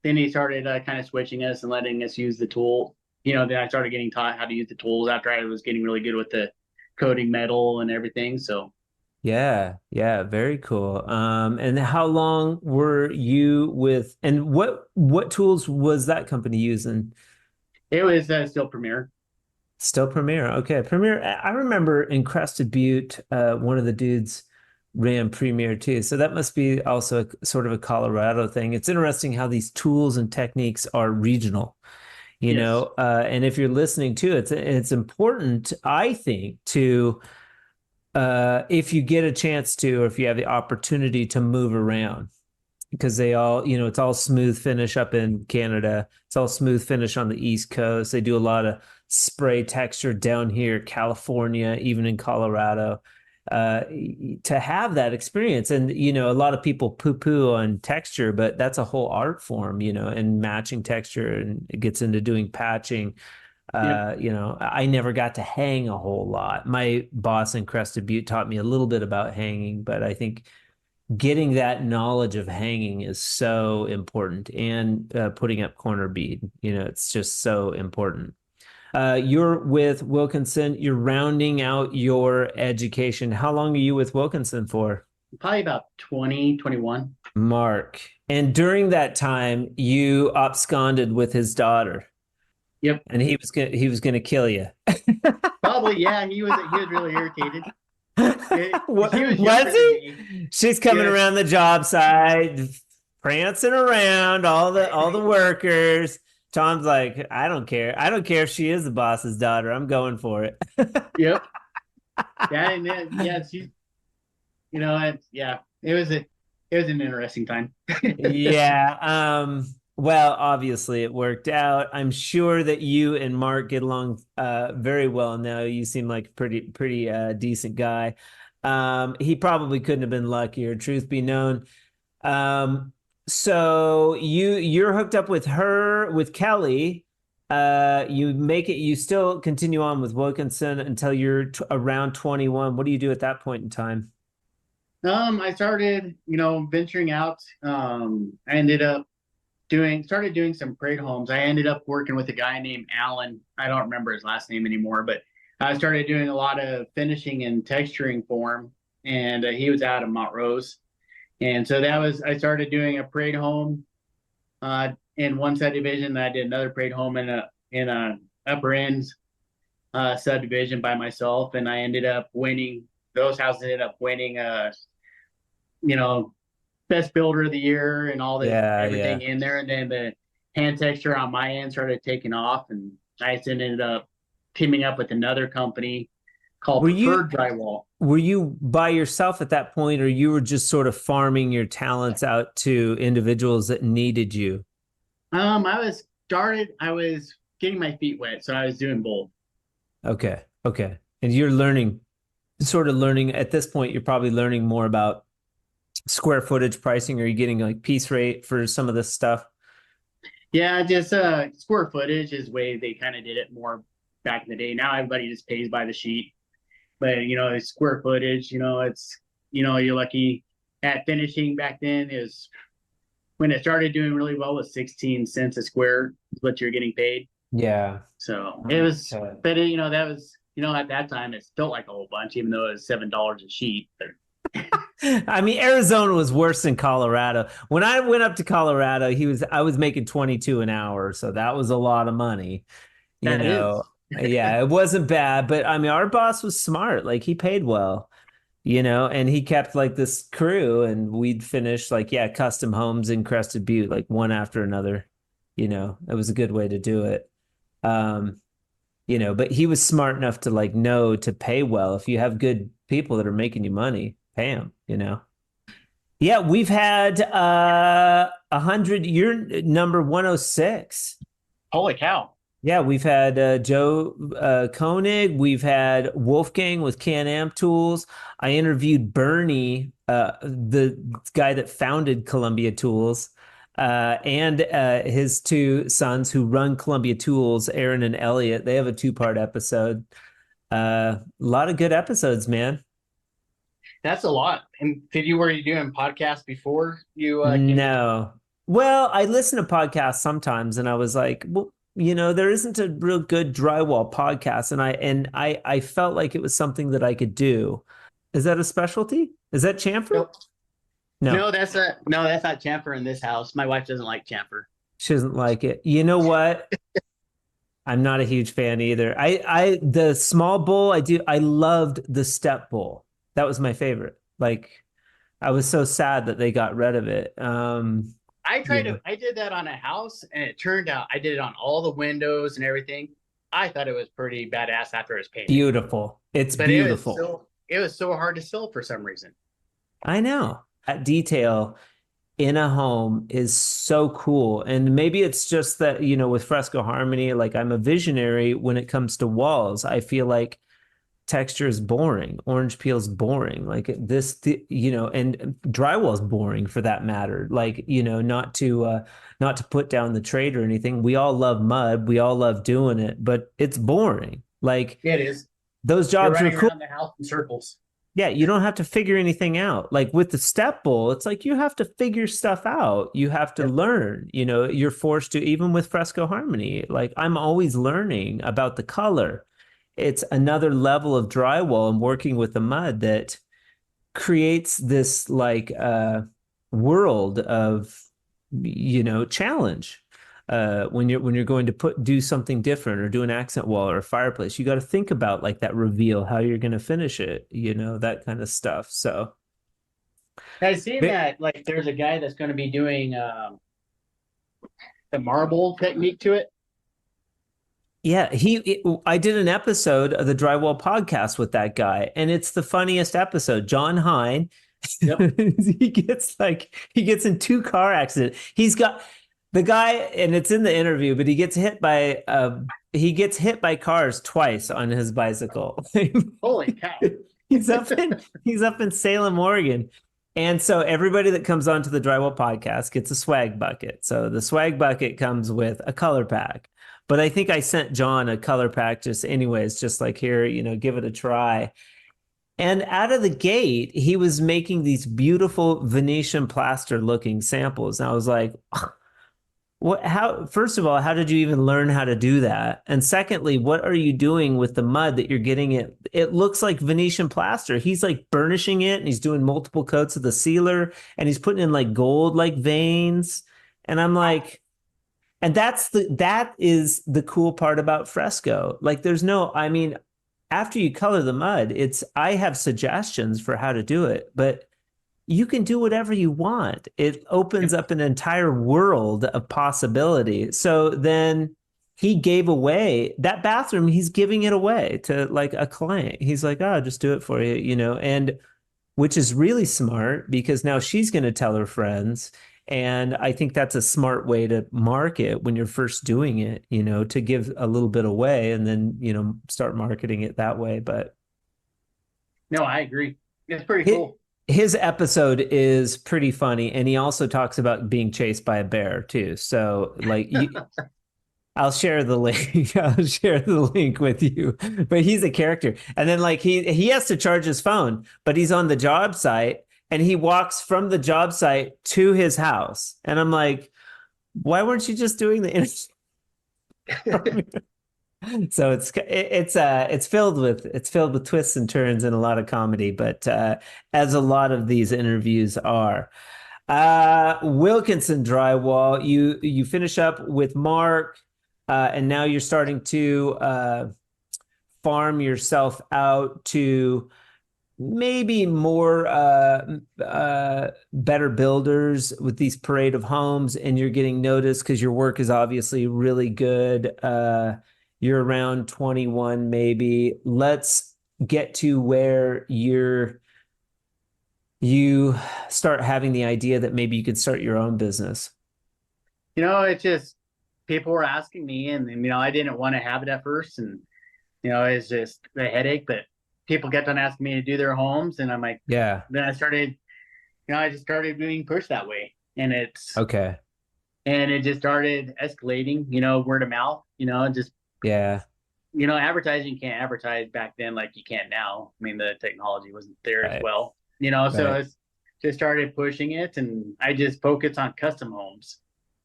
then he started kind of switching us and letting us use the tool. Then I started getting taught how to use the tools after I was getting really good with the coating metal and everything. So Yeah. Yeah. Very cool. And how long were you with, and what tools was that company using? it was still Premiere. Still Premiere. Okay. Premiere. I remember in Crested Butte, one of the dudes ran Premiere too. So that must be also sort of a Colorado thing. It's interesting how these tools and techniques are regional, Yes. and if you're listening to it, it's important, I think, to if you get a chance to, or if you have the opportunity to move around, because they all, it's all smooth finish up in Canada. It's all smooth finish on the East Coast. They do a lot of spray texture down here, California, even in Colorado, to have that experience. And, a lot of people poo-poo on texture, but that's a whole art form, and matching texture, and it gets into doing patching. Yep. I never got to hang a whole lot. My boss in Crested Butte taught me a little bit about hanging, but I think getting that knowledge of hanging is so important, and putting up corner bead, it's just so important. You're with Wilkinson, you're rounding out your education. How long are you with Wilkinson for? probably about 2021. Mark. And during that time, you absconded with his daughter, Yep. and he was gonna kill you. Probably, yeah. He was really irritated. He was Was younger than me. he? She's coming Yes. around the job site, prancing around all the workers. Tom's like, I don't care. I don't care if she is the boss's daughter. I'm going for it. Yep. Yeah, and then, yeah, she's, yeah, it was an interesting time. Yeah. Well, obviously it worked out. I'm sure that you and Mark get along very well now. You seem like a pretty decent guy. He probably couldn't have been luckier, truth be known. So you're hooked up with her, with Kelly. You still continue on with Wilkinson until you're around 21. What do you do at that point in time? I started, venturing out. I ended up started doing some parade homes. I ended up working with a guy named Alan. I don't remember his last name anymore, but I started doing a lot of finishing and texturing for him. And he was out of Montrose. And so I started doing a parade home in one subdivision. I did another parade home in a upper ends subdivision by myself. And I ended up winning, those houses ended up winning you know, best builder of the year and all everything in there. And then the hand texture on my end started taking off, and I just ended up teaming up with another company called Preferred Drywall. Were you by yourself at that point, or you were just sort of farming your talents out to individuals that needed you? I was getting my feet wet, so I was doing both. Okay. And you're learning at this point, you're probably learning more about square footage pricing. Are you getting like piece rate for some of this stuff? Yeah, just square footage is the way they kind of did it more back in the day. Now everybody just pays by the sheet. But square footage, it's you're lucky at finishing. Back then is when it started doing really well, was 16 cents a square is what you're getting paid. Yeah. So it was, but that was, at that time it felt like a whole bunch, even though it was $7 a sheet. I mean, Arizona was worse than Colorado. When I went up to Colorado, I was making 22 an hour, so that was a lot of money. Yeah, it wasn't bad, but I mean, our boss was smart. Like, he paid well, and he kept like this crew, and we'd finish like, custom homes in Crested Butte, like one after another. It was a good way to do it. But he was smart enough to like know to pay well. If you have good people that are making you money, pay them, Yeah, we've had 100. You're number 106. Holy cow. Yeah, we've had Joe Koenig. We've had Wolfgang with Can-Am Tools. I interviewed Bernie, the guy that founded Columbia Tools, and his two sons who run Columbia Tools, Aaron and Elliot. They have a 2-part episode. A lot of good episodes, man. That's a lot. And were you doing podcasts before you? No. Well, I listen to podcasts sometimes, and I was like, well, there isn't a real good drywall podcast, and I felt like it was something that I could do. Is that a specialty? Is that chamfer? Nope. No. No, that's not chamfer in this house. My wife doesn't like chamfer. She doesn't like it. You know what? I'm not a huge fan either. The small bowl, I loved the step bowl. That was my favorite. Like, I was so sad that they got rid of it. I did that on a house, and it turned out I did it on all the windows and everything. I thought it was pretty badass after it was painted. Beautiful. It's beautiful. It was so hard to sell for some reason. I know. That detail in a home is so cool. And maybe it's just that, with Fresco Harmony, like, I'm a visionary when it comes to walls. I feel like texture is boring. Orange peel is boring. Like and drywall is boring for that matter. Like, not to put down the trade or anything. We all love mud. We all love doing it, but it's boring. Like, it is. Those jobs are cool. Around the house in circles. Yeah, you don't have to figure anything out. Like with the step bowl, it's like you have to figure stuff out. You have to learn. You're forced to, even with Fresco Harmony. Like, I'm always learning about the color. It's another level of drywall and working with the mud that creates this like world of, challenge. When you're going to do something different or do an accent wall or a fireplace, you got to think about like that reveal, how you're going to finish it, that kind of stuff. So I've seen that, like, there's a guy that's going to be doing the marble technique to it. yeah, I did an episode of the Drywall Podcast with that guy, and it's the funniest episode. John Hine, Yep. he gets in 2 car accidents. He's got the guy, and it's in the interview, but he gets hit by cars twice on his bicycle. Holy cow. He's up in Salem, Oregon. And so everybody that comes onto the Drywall Podcast gets a swag bucket. So the swag bucket comes with a color pack. But I think I sent John a color pack just anyways, just like, here, give it a try. And out of the gate, he was making these beautiful Venetian plaster looking samples. And I was like, first of all, how did you even learn how to do that? And secondly, what are you doing with the mud that you're getting it? It looks like Venetian plaster. He's like burnishing it, and he's doing multiple coats of the sealer, and he's putting in like gold like veins. And I'm like, and that is the cool part about Fresco. Like after you color the mud, I have suggestions for how to do it, but you can do whatever you want. It opens up an entire world of possibility. So then he gave away that bathroom. He's giving it away to like a client. He's like, oh, just do it for you, and which is really smart because now she's going to tell her friends. And I think that's a smart way to market when you're first doing it, to give a little bit away and then, start marketing it that way. But no, I agree. It's pretty cool. His episode is pretty funny, and he also talks about being chased by a bear too. So, like, I'll share the link. I'll share the link with you. But he's a character, and then like he has to charge his phone, but he's on the job site, and he walks from the job site to his house, and I'm like, why weren't you just doing the So it's filled with twists and turns and a lot of comedy, but as a lot of these interviews are. Wilkinson Drywall, you finish up with Mark, and now you're starting to farm yourself out to maybe more better builders with these parade of homes, and you're getting noticed because your work is obviously really good. You're around 21, maybe. Let's get to where you start having the idea that maybe you could start your own business. It's just people were asking me, and I didn't want to have it at first, and it's just a headache. But people kept on asking me to do their homes, and I'm like, yeah. Then I started, I just started being pushed that way, and it's okay. And it just started escalating, word of mouth, just. Yeah. Advertising, you can't advertise back then like you can now. I mean, the technology wasn't there as well, so it's just started pushing it, and I just focused on custom homes.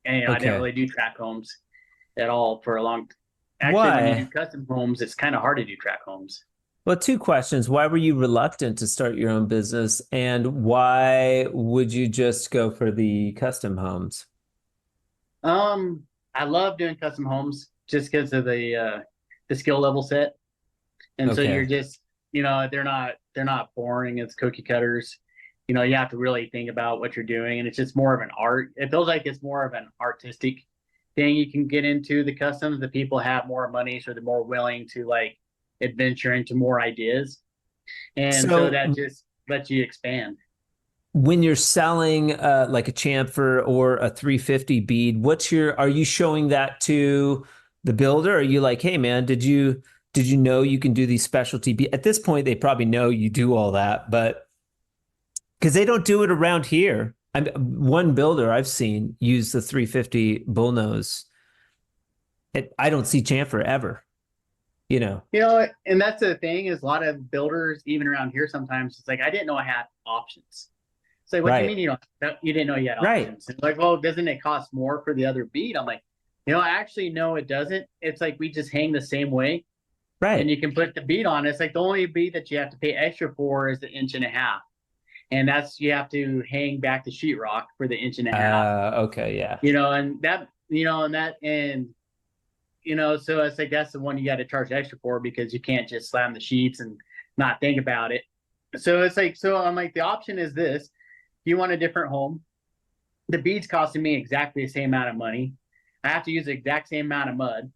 And, I didn't really do track homes at all for a long time. Actually, when you do custom homes, it's kind of hard to do track homes. Well, 2 questions. Why were you reluctant to start your own business? And why would you just go for the custom homes? I love doing custom homes. Just because of the skill level set, and so you're just they're not boring. It's cookie cutters. You have to really think about what you're doing, and it's just more of an art. It feels like it's more of an artistic thing you can get into. The customs, the people have more money, so they're more willing to like adventure into more ideas, and so that just lets you expand. When you're selling like a chamfer or a 350 bead, are you showing that to the builder? Are you like, hey man, did you know you can do these specialty at this point? They probably know you do all that, but because they don't do it around here. One builder I've seen use the 350 bullnose. I don't see chamfer ever. And that's the thing is a lot of builders, even around here, sometimes it's like, I didn't know I had options. It's like, what do you mean you didn't know you had options? It's like, well, doesn't it cost more for the other bead? I'm like, actually, no, it doesn't. It's like we just hang the same way. Right. And you can put the bead on. It's like the only bead that you have to pay extra for is the 1.5 inches. and that's you have to hang back the sheetrock for the 1.5 inches. Okay, yeah. And that so it's like that's the one you got to charge extra for because you can't just slam the sheets and not think about it. So it's like, so I'm like, the option is this: you want a different home. The bead's costing me exactly the same amount of money. I have to use the exact same amount of mud.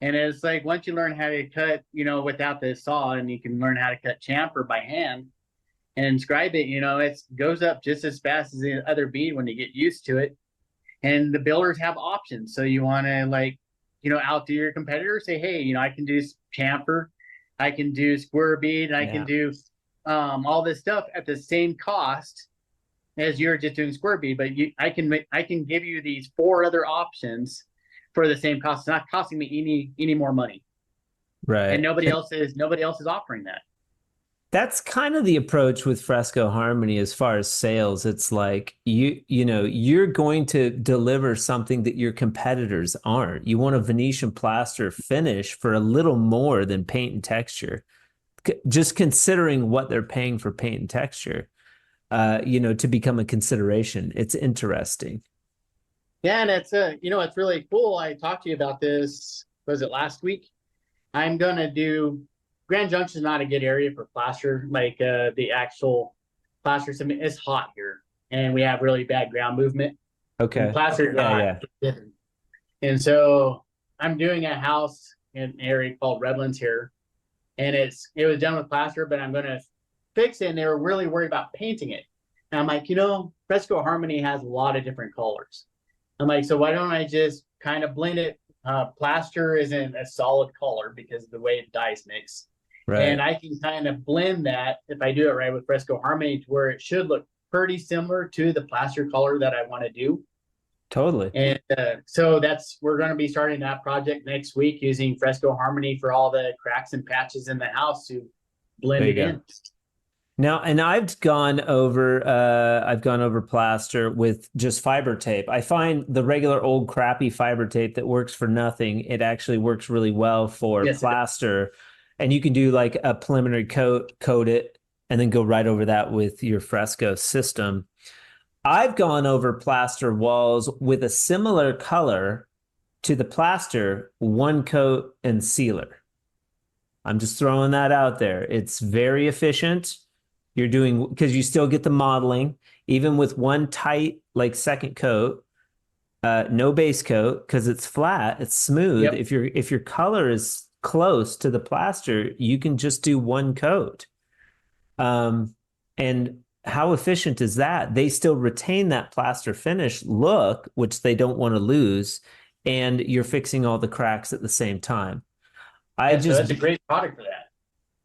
And it's like, once you learn how to cut, without the saw, and you can learn how to cut chamfer by hand and inscribe it, it goes up just as fast as the other bead when you get used to it. And the builders have options. So you want to outdo your competitors, say, hey, I can do chamfer, I can do square bead, and I can do all this stuff at the same cost as you're just doing square bead, but I can give you these 4 other options for the same cost. It's not costing me any more money, right? And nobody else is offering that. That's kind of the approach with Fresco Harmony as far as sales. It's like you're going to deliver something that your competitors aren't. You want a Venetian plaster finish for a little more than paint and texture, just considering what they're paying for paint and texture. To become a consideration. It's interesting. Yeah, and it's it's really cool. I talked to you about this, was it last week? I'm gonna do Grand Junction is not a good area for plaster, like the actual plaster cement. It's hot here and we have really bad ground movement. Okay. And plaster yeah. And so I'm doing a house in an area called Redlands here, and it was done with plaster, but I'm gonna fix it, and they were really worried about painting it. And I'm like, Fresco Harmony has a lot of different colors. I'm like, so why don't I just kind of blend it? Plaster isn't a solid color because of the way the dyes mix. Right. And I can kind of blend that if I do it right with Fresco Harmony to where it should look pretty similar to the plaster color that I want to do. Totally. And so we're going to be starting that project next week using Fresco Harmony for all the cracks and patches in the house to blend it in. Now, and I've gone over plaster with just fiber tape. I find the regular old crappy fiber tape that works for nothing, it actually works really well for plaster. And you can do like a preliminary coat it, and then go right over that with your Fresco system. I've gone over plaster walls with a similar color to the plaster, 1 coat and sealer. I'm just throwing that out there. It's very efficient. You're doing, because you still get the modeling, even with 1 tight, like second coat, no base coat, because it's flat, it's smooth. Yep. If your color is close to the plaster, you can just do 1 coat. And how efficient is that? They still retain that plaster finish look, which they don't want to lose, and you're fixing all the cracks at the same time. So that's a great product for that.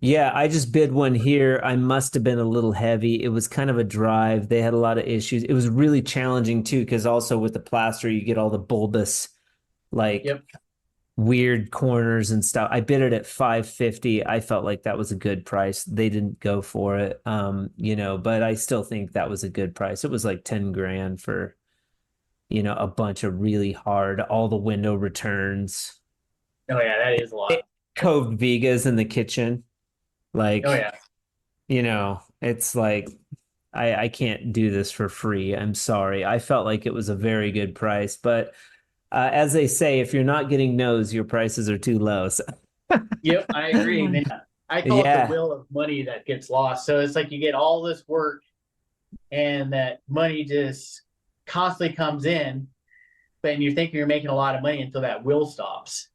Yeah, I just bid one here. I must have been a little heavy. It was kind of a drive. They had a lot of issues. It was really challenging too, because also with the plaster, you get all the bulbous, weird corners and stuff. I bid it at $550. I felt like that was a good price. They didn't go for it, but I still think that was a good price. It was like 10 grand for, a bunch of really hard, all the window returns. Oh yeah, that is a lot. Coved vigas in the kitchen. It's like, I can't do this for free. I'm sorry. I felt like it was a very good price, but as they say, if you're not getting no's, your prices are too low. So. Yep, I agree, man. I call it the wheel of money that gets lost. So it's like you get all this work and that money just constantly comes in, but you're thinking you're making a lot of money until that wheel stops.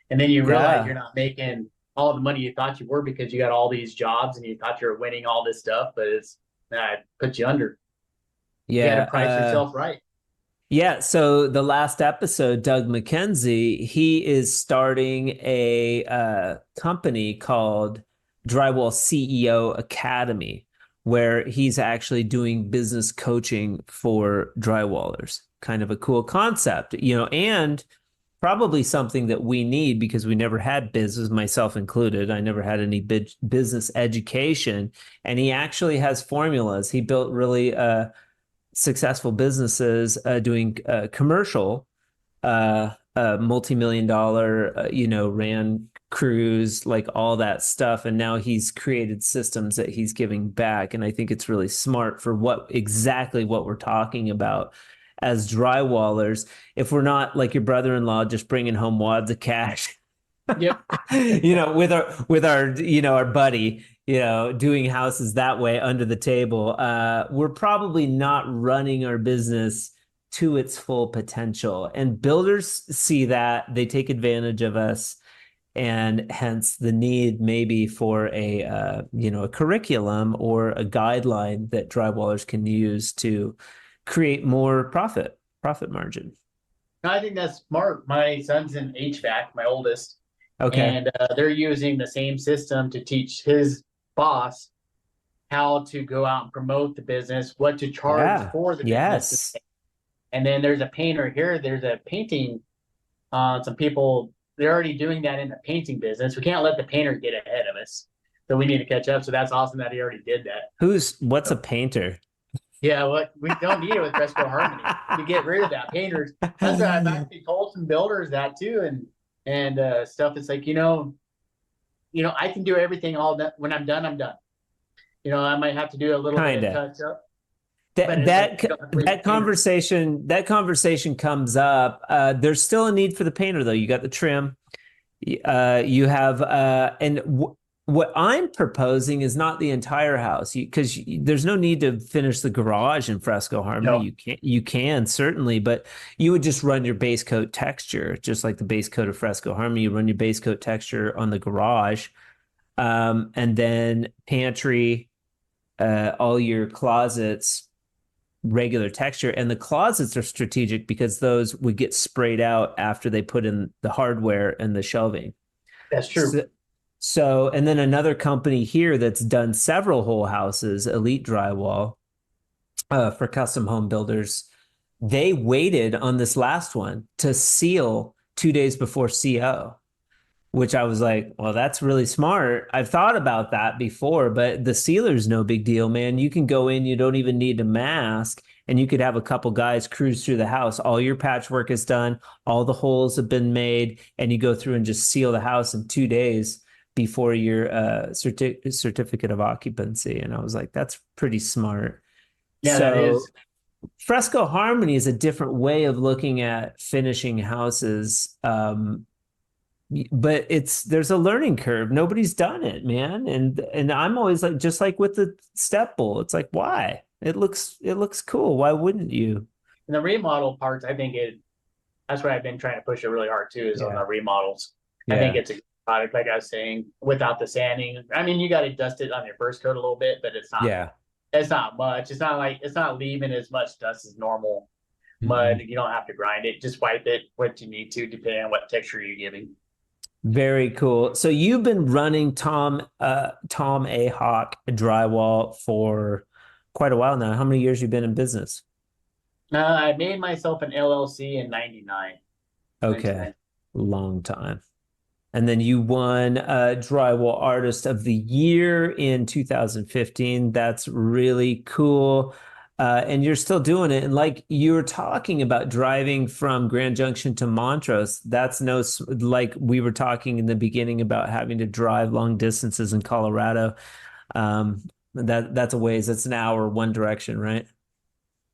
And then you realize you're not making all the money you thought you were because you got all these jobs and you thought you were winning all this stuff, but it puts you under. Yeah. You got to price yourself right. Yeah. So the last episode, Doug McKenzie, he is starting a company called Drywall CEO Academy, where he's actually doing business coaching for drywallers. Kind of a cool concept, and probably something that we need because we never had business, myself included. I never had any business education. And he actually has formulas. He built really successful businesses doing commercial multi-million dollar, ran crews, like all that stuff. And now he's created systems that he's giving back. And I think it's really smart for exactly what we're talking about as drywallers. If we're not like your brother-in-law, just bringing home wads of cash, Yep. with our, our buddy, doing houses that way under the table, we're probably not running our business to its full potential. And builders see that, they take advantage of us, and hence the need maybe for a curriculum or a guideline that drywallers can use to create more profit margin. I think that's smart. My son's in HVAC, my oldest. Okay. And they're using the same system to teach his boss how to go out and promote the business, what to charge for the business. And then there's a painter here. There's a painting. Some people, they're already doing that in the painting business. We can't let the painter get ahead of us. So we need to catch up. So that's awesome that he already did that. What's a painter? Yeah, we don't need it with Fresco Harmony to get rid of that painters. That's what I've actually told some builders that too. And stuff. It's like, I can do everything all that. When I'm done, I'm done. I might have to do a little bit of touch up. That conversation comes up. There's still a need for the painter, though. You got the trim. You have, what I'm proposing is not the entire house, because there's no need to finish the garage in Fresco Harmony. No. You can certainly, but you would just run your base coat texture, just like the base coat of Fresco Harmony. You run your base coat texture on the garage, and then pantry, all your closets, regular texture. And the closets are strategic because those would get sprayed out after they put in the hardware and the shelving. That's true. So, and then another company here that's done several whole houses, Elite Drywall, for custom home builders, they waited on this last one to seal 2 days before CO, which I was like, well, that's really smart. I've thought about that before, but the sealer's no big deal, man. You can go in, you don't even need a mask, and you could have a couple guys cruise through the house. All your patchwork is done, all the holes have been made, and you go through and just seal the house in 2 days before your certificate of occupancy. And I was like, that's pretty smart. Yeah, that is. Fresco Harmony is a different way of looking at finishing houses. But there's a learning curve. Nobody's done it, man. And I'm always like, just like with the step bowl, it's like, why? It looks cool. Why wouldn't you? And the remodel parts, I think that's what I've been trying to push it really hard too, is on the remodels. I think it's a product, like I was saying, without the sanding. I mean, you got to dust it on your first coat a little bit, but it's not. Yeah. It's not much. It's not leaving as much dust as normal mud. You don't have to grind it. Just wipe it what you need to, depending on what texture you're giving. Very cool. So you've been running Tom A. Hawk Drywall for quite a while now. How many years you been in business? I made myself an LLC in 99. Okay. Long time. And then you won Drywall Artist of the Year in 2015. That's really cool. And you're still doing it. And like you were talking about driving from Grand Junction to Montrose, that's like we were talking in the beginning about having to drive long distances in Colorado. That's a ways. That's an hour one direction, right?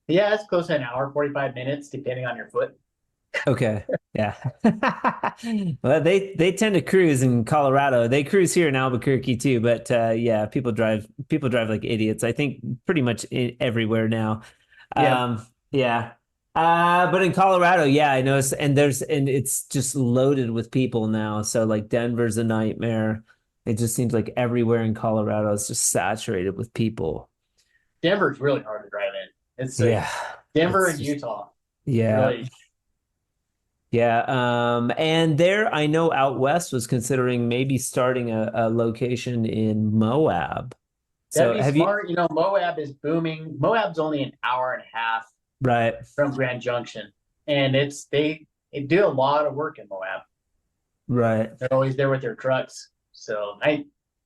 Yeah, it's close to an hour, 45 minutes, depending on your foot. Okay. Yeah. Well, they tend to cruise in Colorado. They cruise here in Albuquerque too, but yeah, people drive like idiots. I think pretty much everywhere now. Yeah. But in Colorado, yeah, I noticed, and it's just loaded with people now. So like Denver's a nightmare. It just seems like everywhere in Colorado is just saturated with people. Denver's really hard to drive in. It's Denver and Utah. Yeah. Really. Yeah. And there, I know Outwest was considering maybe starting a location in Moab. So that'd be smart. Moab is booming. Moab's only an hour and a half from Grand Junction. And they do a lot of work in Moab. Right. They're always there with their trucks. So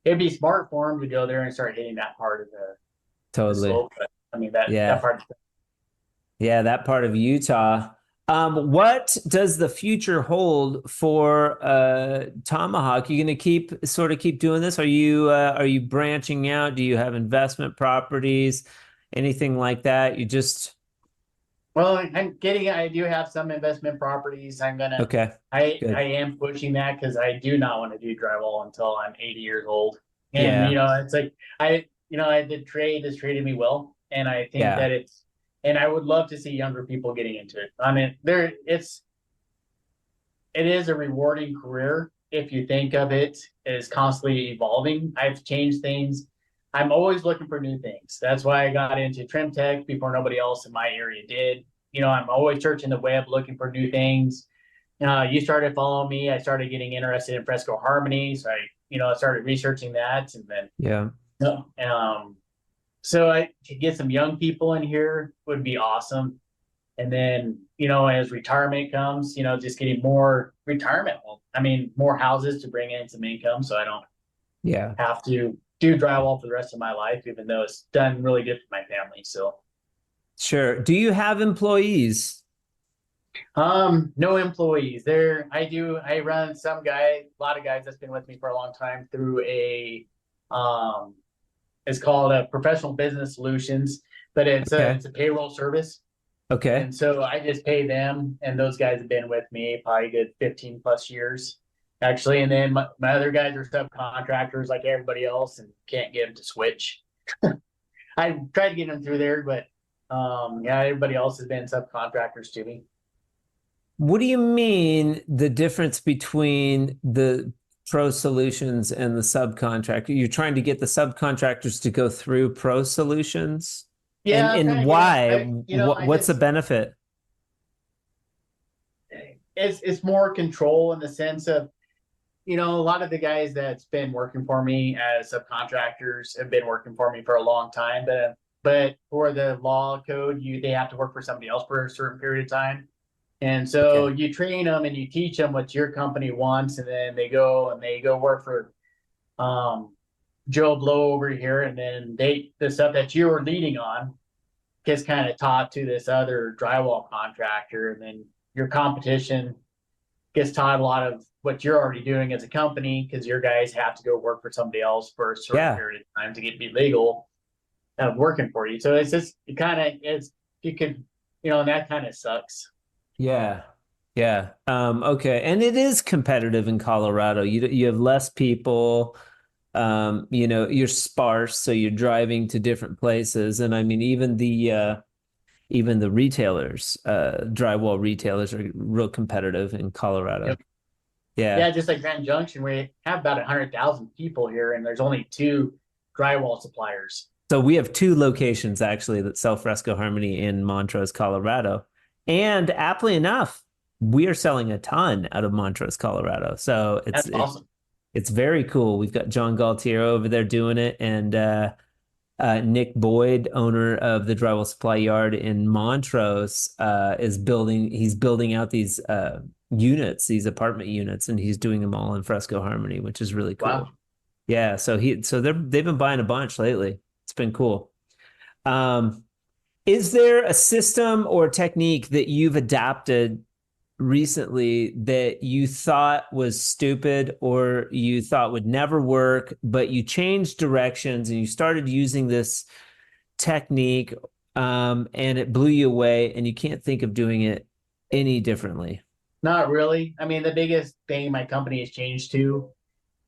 it'd be smart for them to go there and start hitting that part of the slope. But, I mean, that part. Yeah, that part of Utah. What does the future hold for Tomahawk? You going to keep doing this? Are you branching out? Do you have investment properties, anything like that? You just Well, I do have some investment properties. okay, I good. am pushing that because I do not want to do drywall until I'm 80 years old. And, Yeah, it's like, the trade has treated me well. And I think yeah, that and I would love to see younger people getting into it. I mean, it is a rewarding career if you think of it as constantly evolving. I've changed things. I'm always looking for new things. That's why I got into Trim-Tex before nobody else in my area did. I'm always searching the web looking for new things. You started following me. I started getting interested in Fresco Harmony. So I started researching that, and then yeah. so I to get some young people in here would be awesome. And then, as retirement comes, just getting more retirement. I mean, more houses to bring in some income so I don't Yeah. have to do drywall for the rest of my life, even though it's done really good for my family. So, Sure. Do you have employees? no employees there. I run a lot of guys that's been with me for a long time through it's called a professional business solutions, but Okay. it's a payroll service. Okay. And so I just pay them, and those guys have been with me probably a good 15 plus years, actually. And then my other guys are subcontractors like everybody else and can't get them to switch. I tried to get them through there, but yeah, everybody else has been subcontractors to me. What do you mean the difference between the pro solutions and the subcontractor? You're trying to get the subcontractors to go through pro solutions? Yeah, I'm trying And to get them. why? What's the benefit? It's more control in the sense of, a lot of the guys that's been working for me as subcontractors have been working for me for a long time, but for the law code, they have to work for somebody else for a certain period of time. And so Okay. you train them and you teach them what your company wants, and then they go work for Joe Blow over here, and then the stuff that you were leading on gets kind of taught to this other drywall contractor, and then your competition gets taught a lot of what you're already doing as a company because your guys have to go work for somebody else for a certain Yeah. period of time to be legal of working for you. So it's just you could and that kind of sucks. Yeah. Yeah. Okay. And it is competitive in Colorado. You have less people. You're sparse, so you're driving to different places. And I mean, even the retailers, drywall retailers are real competitive in Colorado. Yep. Yeah. Yeah, just like Grand Junction, we have about 100,000 people here, and there's only 2 drywall suppliers. So we have 2 locations actually that sell Fresco Harmony in Montrose, Colorado. And aptly enough, we are selling a ton out of Montrose, Colorado. So That's awesome. it's very cool. We've got John Galtier over there doing it, and Nick Boyd, owner of the Drywall Supply Yard in Montrose, he's building out these units, these apartment units, and he's doing them all in Fresco Harmony, which is really cool. Wow. Yeah, so they've been buying a bunch lately. It's been cool. Is there a system or technique that you've adapted recently that you thought was stupid or you thought would never work, but you changed directions and you started using this technique, and it blew you away and you can't think of doing it any differently? Not really. I mean, the biggest thing my company has changed to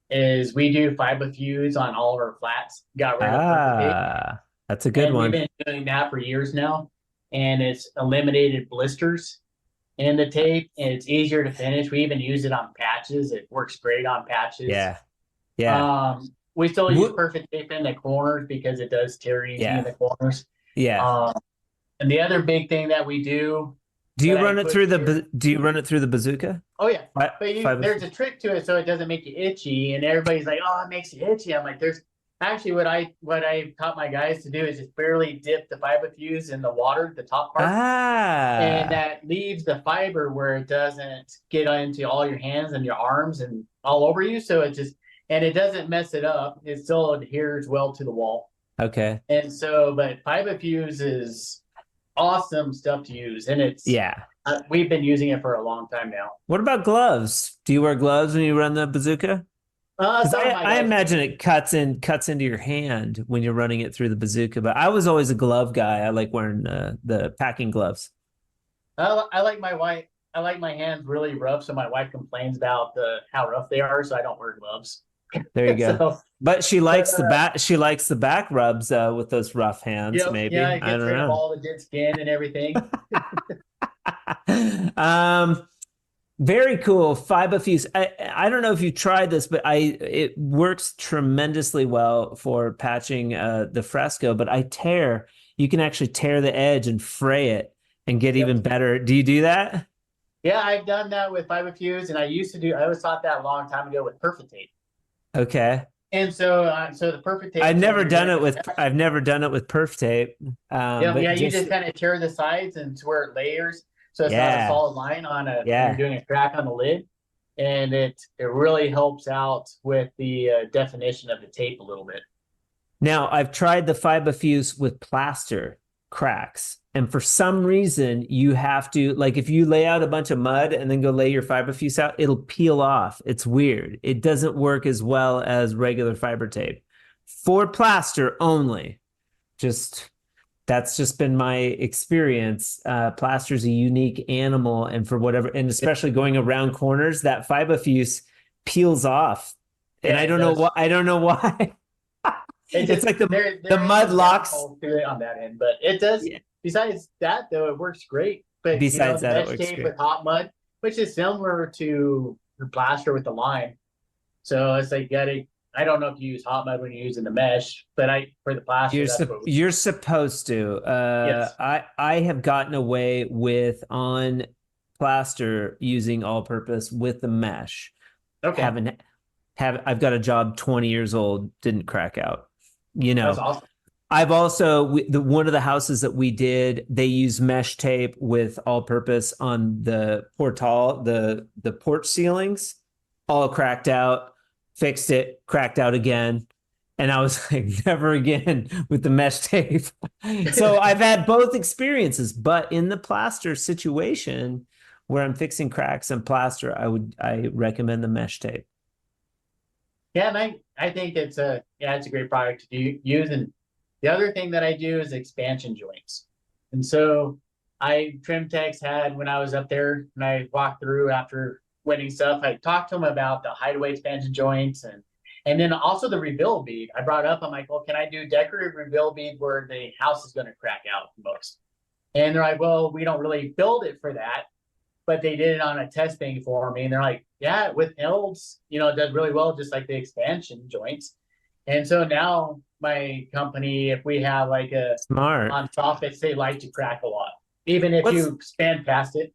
is we do fiber fuse on all of our flats. Got rid of perfect tape. That's a good And we've one. been doing that for years now, and it's eliminated blisters in the tape, and it's easier to finish. We even use it on patches. It works great on patches. Yeah. Yeah. We still use perfect tape in the corners because it does tear easy in the corners. Yeah. And the other big thing that we do. Do you run it through the bazooka? Oh yeah, but there's a trick to it so it doesn't make you itchy, and everybody's like, "Oh, it makes you itchy." I'm like, "There's actually what I taught my guys to do is just barely dip the fiber fuse in the water, the top part, and that leaves the fiber where it doesn't get into all your hands and your arms and all over you. So it doesn't mess it up. It still adheres well to the wall. Okay. And so, but fiber fuse is awesome stuff to use, and it's We've been using it for a long time now. What about gloves? Do you wear gloves when you run the bazooka? Because Some of my I guys imagine do. it cuts into your hand when you're running it through the bazooka. But I was always a glove guy. I like wearing the packing gloves. I like my wife. I like my hands really rough, so my wife complains about how rough they are, so I don't wear gloves. There you go. So, But she but likes the back. She likes the back rubs with those rough hands. yeah, Maybe it I gets rid of don't all the dead skin and everything. know. Very cool. Fiber fuse. I don't know if you tried this, but it works tremendously well for patching the fresco. But you can actually tear the edge and fray it and get Yep. even better. Do you do that? Yeah, I've done that with fiber fuse, and I was taught that a long time ago with perfect tape. Okay. And so the perfect tape. I've never done it with perf tape. But Yeah, you just just kind of tear the sides and to where it layers, so it's not a yeah, solid line on when yeah. you're doing a crack on the lid, and it really helps out with the definition of the tape a little bit. Now, I've tried the fiber fuse with plaster cracks. And for some reason, you have to, like, if you lay out a bunch of mud and then go lay your fiber fuse out, it'll peel off. It's weird. It doesn't work as well as regular fiber tape. For plaster only. That's just been my experience. Plaster's a unique animal, and for whatever, and especially going around corners, that fiber fuse peels off. And Yeah, I don't know why. I don't know why. It's like the mud locks to it on that end, but it does. Yeah. Besides that, though, it works great. But Besides the that, it mesh works tape great. with hot mud, which is similar to the plaster with the lime. So it's like I don't know if you use hot mud when you're using the mesh, but for the plaster, You're supposed to. Yes. I have gotten away with on plaster using all-purpose with the mesh. Okay. I've got a job 20 years old, didn't crack out. That's awesome. I've also one of the houses that we did, they used mesh tape with all-purpose on the portal, the porch ceilings, all cracked out. Fixed it, cracked out again. And I was like, never again with the mesh tape. So I've had both experiences, but in the plaster situation where I'm fixing cracks and plaster, I recommend the mesh tape. Yeah, and I think it's a great product to use. And the other thing that I do is expansion joints. And so Trim-Tex had, when I was up there and I walked through after winning stuff, I talked to them about the hideaway expansion joints and then also the rebuild bead. I brought up, I'm like, well, can I do decorative rebuild bead where the house is going to crack out the most? And they're like, well, we don't really build it for that, but they did it on a test thing for me. And they're like, yeah, with elds, it does really well, just like the expansion joints. And so now my company, if we have like smart on soffits, they like to crack a lot, even if you span past it.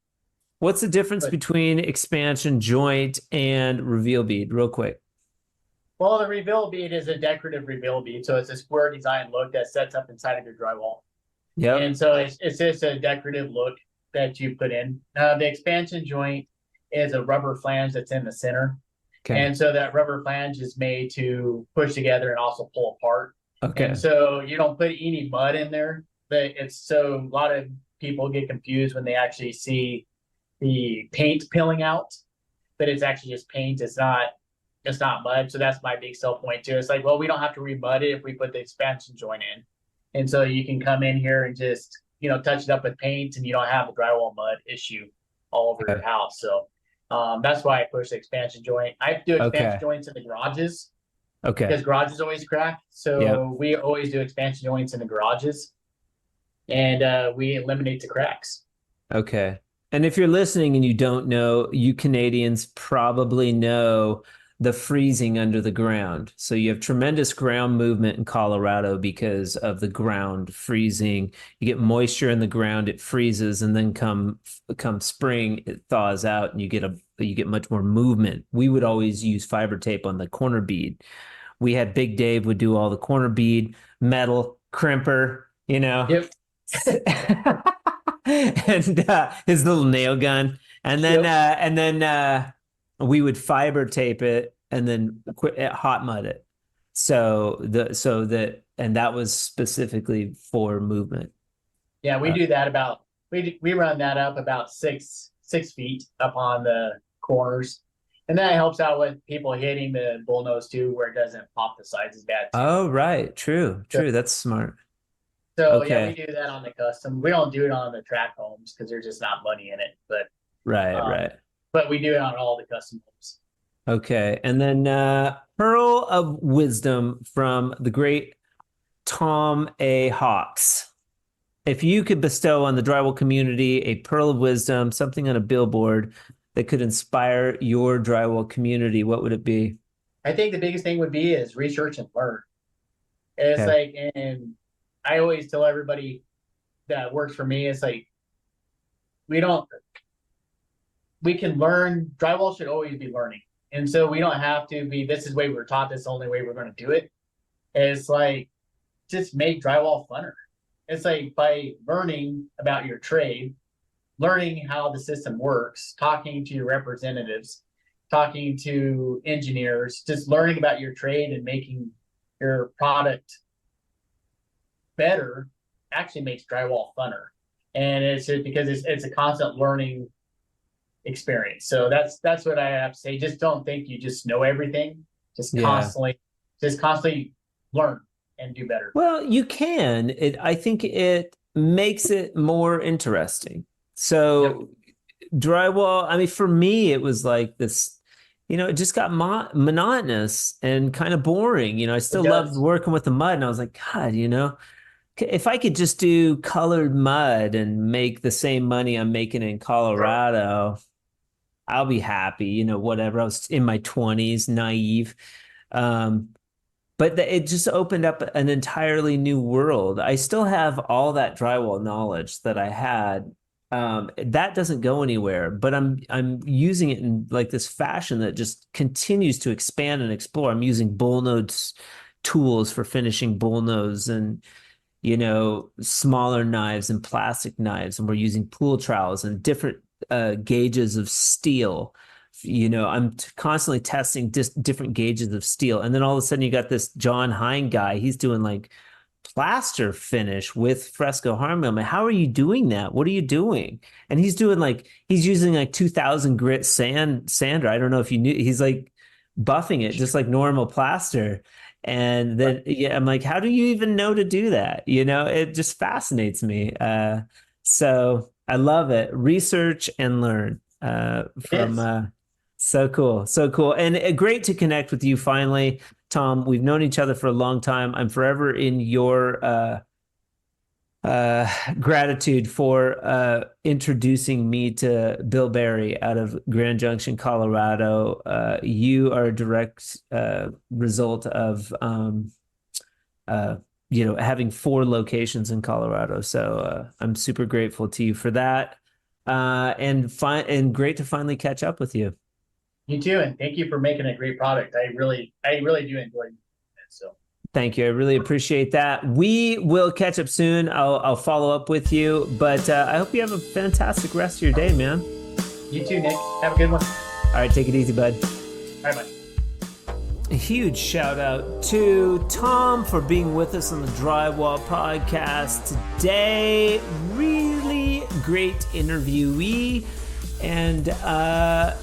What's the difference between expansion joint and reveal bead, real quick? Well, the reveal bead is a decorative reveal bead. So it's a square design look that sets up inside of your drywall. Yeah. And so it's just a decorative look that you put in. The expansion joint is a rubber flange that's in the center. Okay. And so that rubber flange is made to push together and also pull apart. Okay. And so you don't put any mud in there, but a lot of people get confused when they actually see the paint peeling out, but it's actually just paint. It's not mud. So that's my big sell point too. It's like, well, we don't have to remud it if we put the expansion joint in. And so you can come in here and just, touch it up with paint and you don't have the drywall mud issue all over your house. So that's why I push the expansion joint. I do expansion joints in the garages. Okay. Because garages always crack. So we always do expansion joints in the garages and we eliminate the cracks. Okay. And if you're listening and you don't know, you Canadians probably know the freezing under the ground. So you have tremendous ground movement in Colorado because of the ground freezing. You get moisture in the ground, it freezes, and then come spring, it thaws out, and you get much more movement. We would always use fiber tape on the corner bead. We had Big Dave would do all the corner bead, metal, crimper, Yep. And his little nail gun, and then we would fiber tape it and then hot mud it. And that was specifically for movement. Yeah, we do that about we run that up about 6 feet up on the corners. And that helps out with people hitting the bullnose too, where it doesn't pop the sides as bad too. Oh, right. True. That's smart. So Okay. yeah, we do that on the custom. We don't do it on the track homes because there's just not money in it. But Right. But we do it on all the custom homes. Okay. And then Pearl of Wisdom from the great Tom A. Hawks. If you could bestow on the drywall community a pearl of wisdom, something on a billboard that could inspire your drywall community, what would it be? I think the biggest thing would be is research and learn. It's like, and I always tell everybody that works for me, it's like, we can learn. Drywall should always be learning. And so we don't have to be, this is the way we're taught, this is the only way we're going to do it. It's like, just make drywall funner. It's like by learning about your trade, learning how the system works, talking to your representatives, talking to engineers, just learning about your trade and making your product better actually makes drywall funner. And it's just because it's a constant learning experience. So that's what I have to say. Just don't think you just know everything. Just constantly learn and do better. Well, you can. I think it makes it more interesting. So drywall, I mean, for me, it was like this, it just got monotonous and kind of boring. I still loved working with the mud, and I was like, God, if I could just do colored mud and make the same money I'm making in Colorado, I'll be happy, whatever. I was in my 20s, naive. But it just opened up an entirely new world. I still have all that drywall knowledge that I had. That doesn't go anywhere, but I'm using it in like this fashion that just continues to expand and explore. I'm using bullnose tools for finishing bullnose and, smaller knives and plastic knives. And we're using pool trowels and different gauges of steel. I'm constantly testing different gauges of steel. And then all of a sudden you got this John Hine guy. He's doing like plaster finish with Fresco Harmony. I'm like, how are you doing that? What are you doing? And he's using like 2000 grit sander. I don't know if you knew, he's like buffing it just like normal plaster. And then, I'm like, how do you even know to do that? It just fascinates me. So I love it. Research and learn so cool. And great to connect with you finally, Tom. We've known each other for a long time. I'm forever in your gratitude for introducing me to Bill Berry out of Grand Junction, Colorado. You are a direct result of having 4 locations in Colorado. So I'm super grateful to you for that. And great to finally catch up with you. You too, and thank you for making a great product. I really do enjoy it. So thank you. I really appreciate that. We will catch up soon. I'll follow up with you, but I hope you have a fantastic rest of your day, man. You too, Nick. Have a good one. All right, take it easy, bud. Bye bye. A huge shout out to Tom for being with us on the Drywall Podcast today. Really great interviewee. And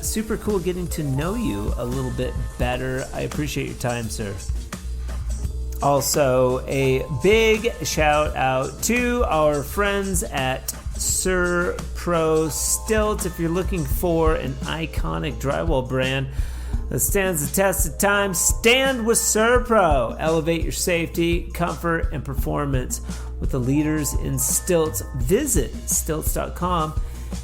super cool getting to know you a little bit better. I appreciate your time, sir. Also, a big shout out to our friends at SurPro Stilts. If you're looking for an iconic drywall brand that stands the test of time, stand with SurPro. Elevate your safety, comfort, and performance with the leaders in stilts. Visit stilts.com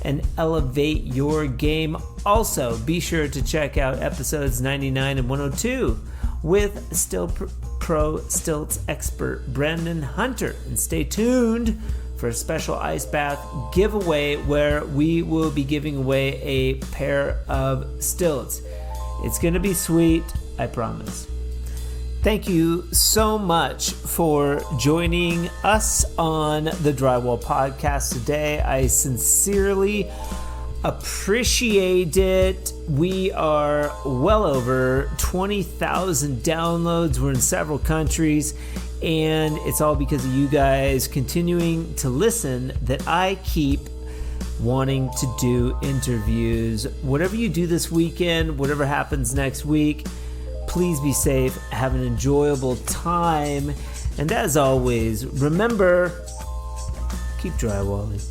and elevate your game. Also, be sure to check out episodes 99 and 102 with SurPro Stilts expert Brandon Hunter. And stay tuned for a special ice bath giveaway where we will be giving away a pair of stilts. It's going to be sweet, I promise. Thank you so much for joining us on the Drywall Podcast today. I sincerely appreciate it. We are well over 20,000 downloads. We're in several countries, and it's all because of you guys continuing to listen that I keep wanting to do interviews. Whatever you do this weekend, whatever happens next week, please be safe, have an enjoyable time, and as always, remember, keep drywalling.